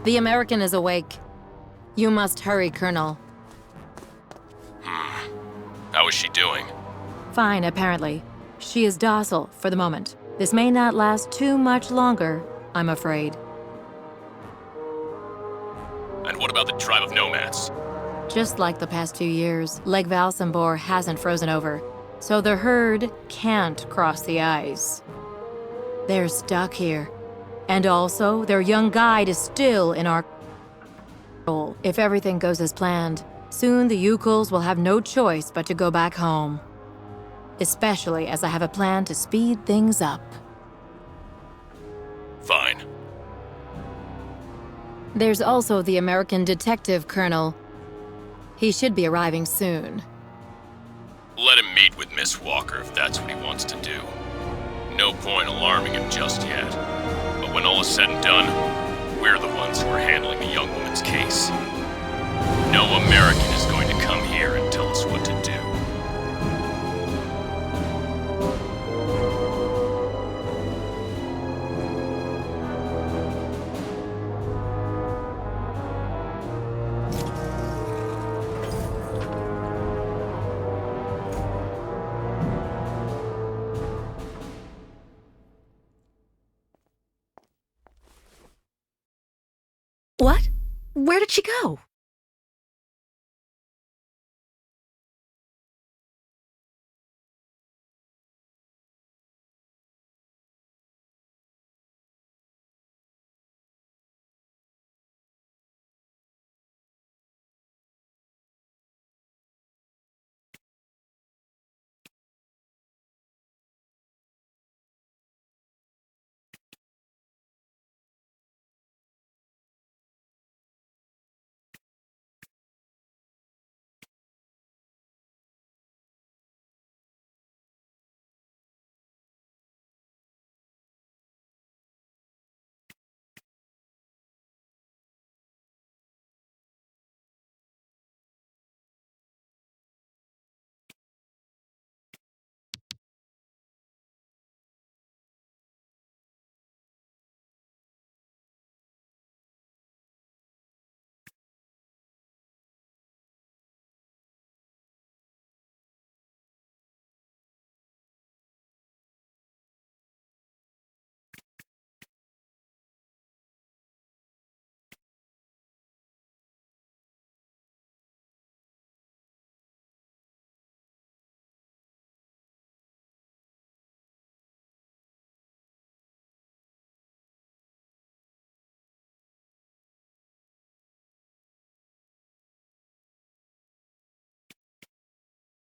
S1: The American is awake. You must hurry, Colonel.
S2: How is she doing?
S1: Fine, apparently. She is docile for the moment. This may not last too much longer, I'm afraid.
S2: And what about the tribe of nomads?
S1: Just like the past 2 years, Lake Valsambor hasn't frozen over, so the herd can't cross the ice. They're stuck here. And also, their young guide is still in our control. If everything goes as planned, soon the Yukuls will have no choice but to go back home. Especially as I have a plan to speed things up.
S2: Fine.
S1: There's also the American detective, Colonel. He should be arriving soon.
S2: Let him meet with Miss Walker if that's what he wants to do. No point alarming him just yet. But when all is said and done, we're the ones who are handling the young woman's case. No American is going to come here and tell us what to do.
S4: What? Where did she go?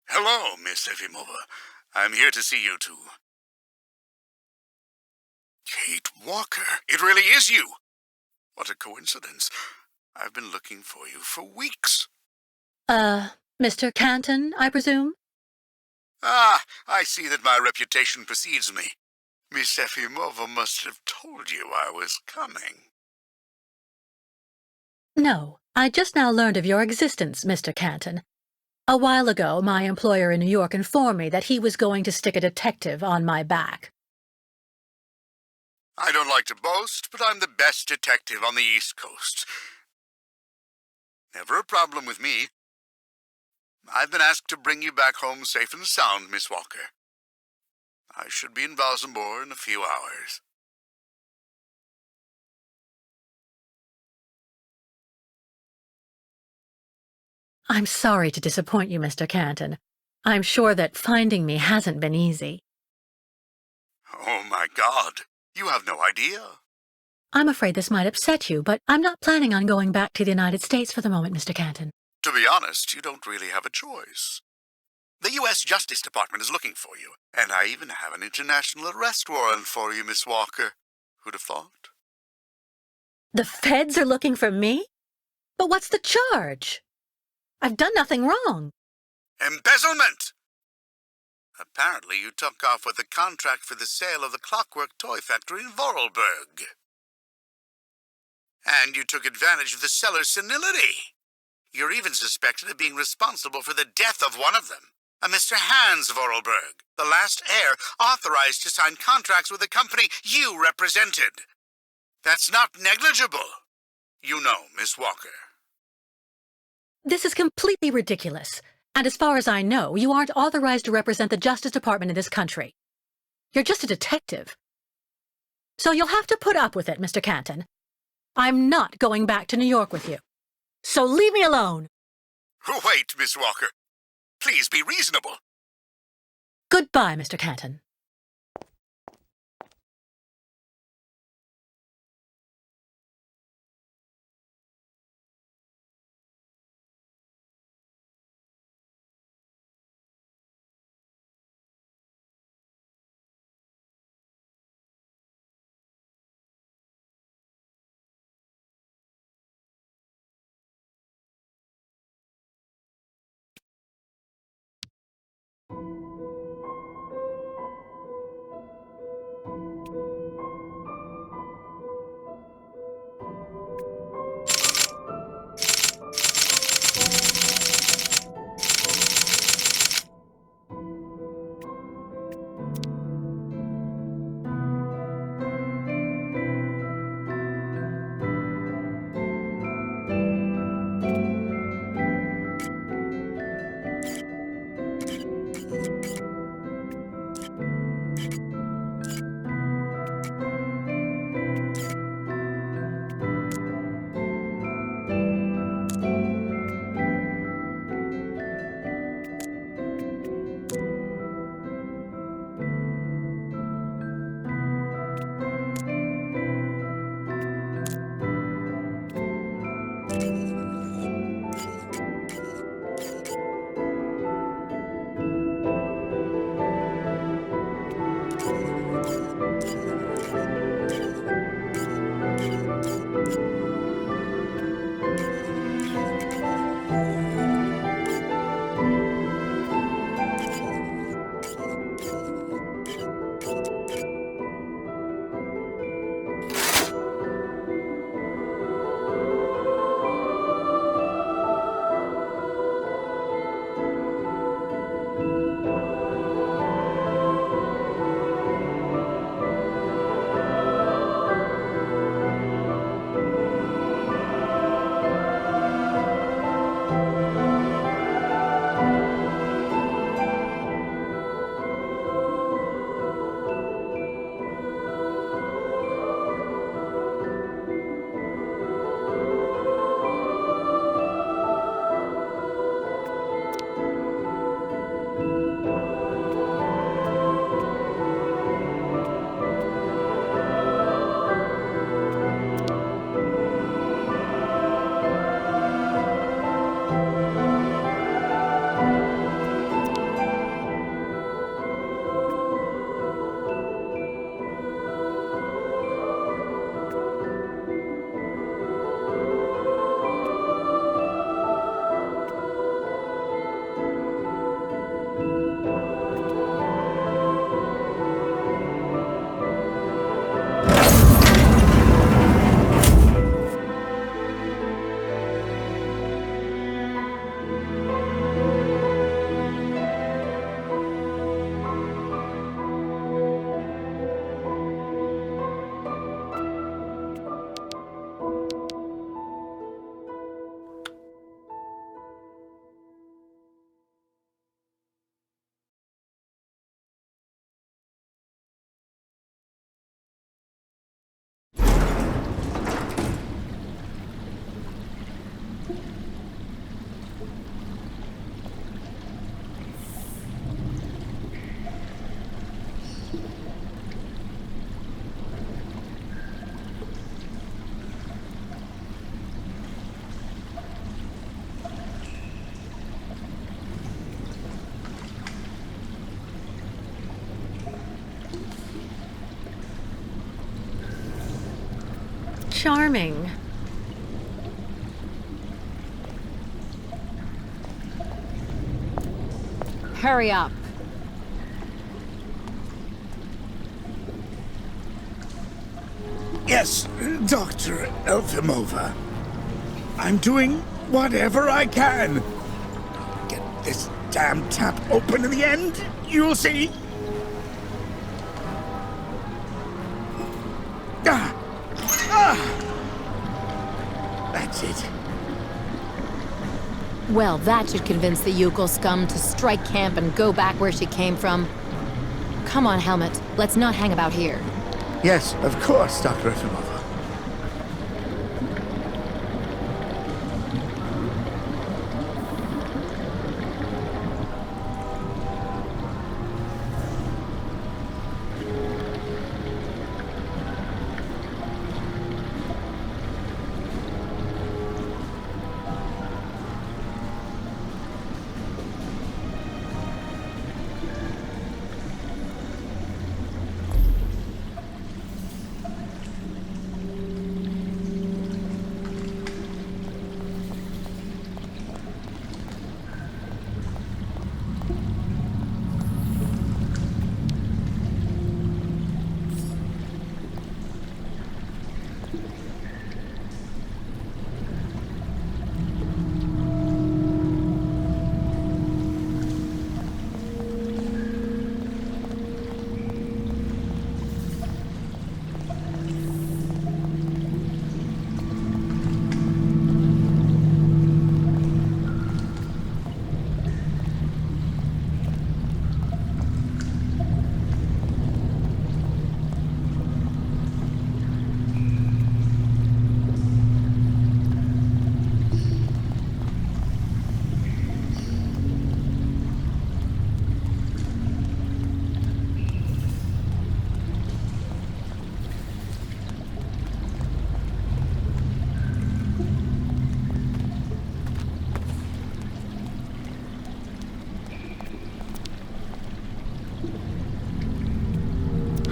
S12: Hello, Miss Efimova. I'm here to see you too. Kate Walker, it really is you! What a coincidence. I've been looking for you for weeks.
S4: Mr. Canton, I presume?
S12: Ah, I see that my reputation precedes me. Miss Efimova must have told you I was coming.
S4: No, I just now learned of your existence, Mr. Canton. A while ago, my employer in New York informed me that he was going to stick a detective on my back.
S12: I don't like to boast, but I'm the best detective on the East Coast. Never a problem with me. I've been asked to bring you back home safe and sound, Miss Walker. I should be in Valsambor in a few hours.
S4: I'm sorry to disappoint you, Mr. Canton. I'm sure that finding me hasn't been easy.
S12: Oh my God, you have no idea.
S4: I'm afraid this might upset you, but I'm not planning on going back to the United States for the moment, Mr. Canton.
S12: To be honest, you don't really have a choice. The U.S. Justice Department is looking for you, and I even have an international arrest warrant for you, Miss Walker. Who'd have thought?
S4: The feds are looking for me? But what's the charge? I've done nothing wrong.
S12: Embezzlement! Apparently you took off with a contract for the sale of the clockwork toy factory in Vorarlberg. And you took advantage of the seller's senility. You're even suspected of being responsible for the death of one of them, a Mr. Hans Vorarlberg, the last heir authorized to sign contracts with the company you represented. That's not negligible. You know, Miss Walker.
S4: This is completely ridiculous. And as far as I know, you aren't authorized to represent the Justice Department in this country. You're just a detective. So you'll have to put up with it, Mr. Canton. I'm not going back to New York with you. So leave me alone.
S12: Wait, Miss Walker. Please be reasonable.
S4: Goodbye, Mr. Canton. charming.
S1: Hurry up.
S12: Yes, Dr. Elfimova. I'm doing whatever I can. Get this damn tap open in the end, you'll see. That's it.
S1: Well, that should convince the Yukon scum to strike camp and go back where she came from. Come on, Helmut. Let's not hang about here.
S12: Yes, of course, Dr. Efimova.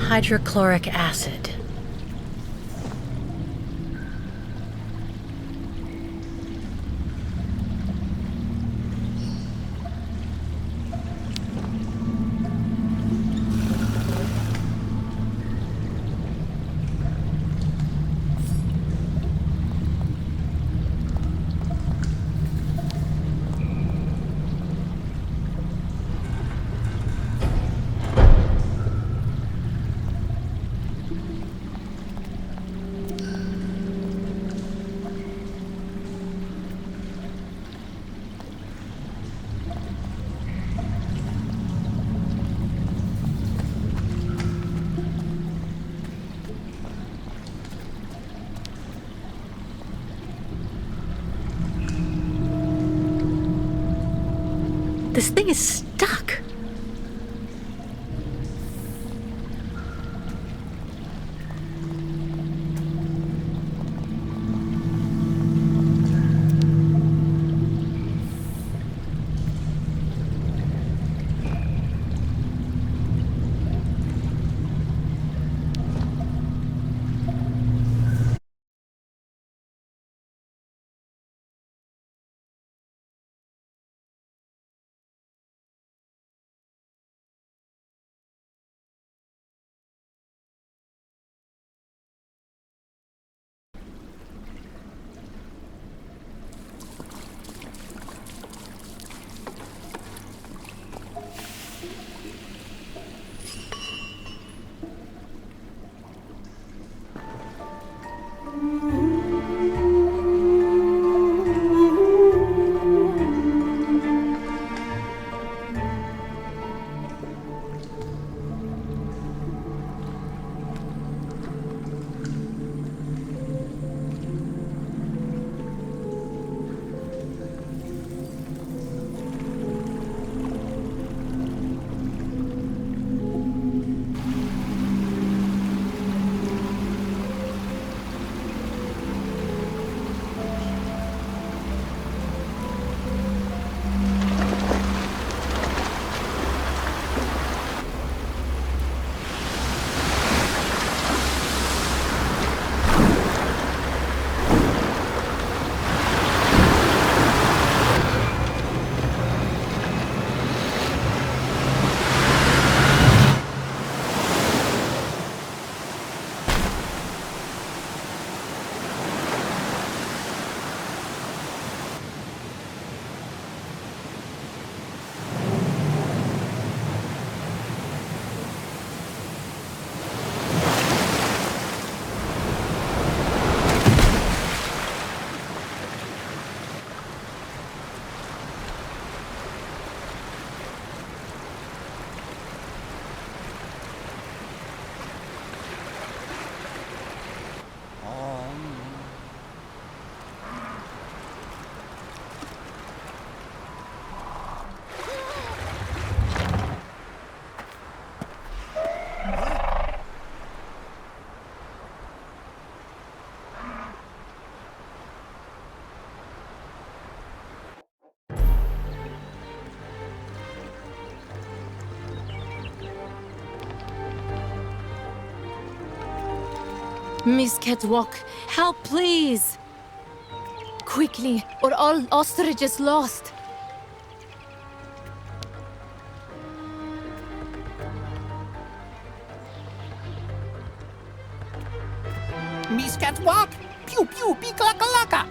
S4: Hydrochloric acid. This thing is stuck.
S1: Miss Catwalk, help please!
S11: Quickly, or all ostrich is lost.
S13: Miss Catwalk! Pew pew, be-clacka-lacka!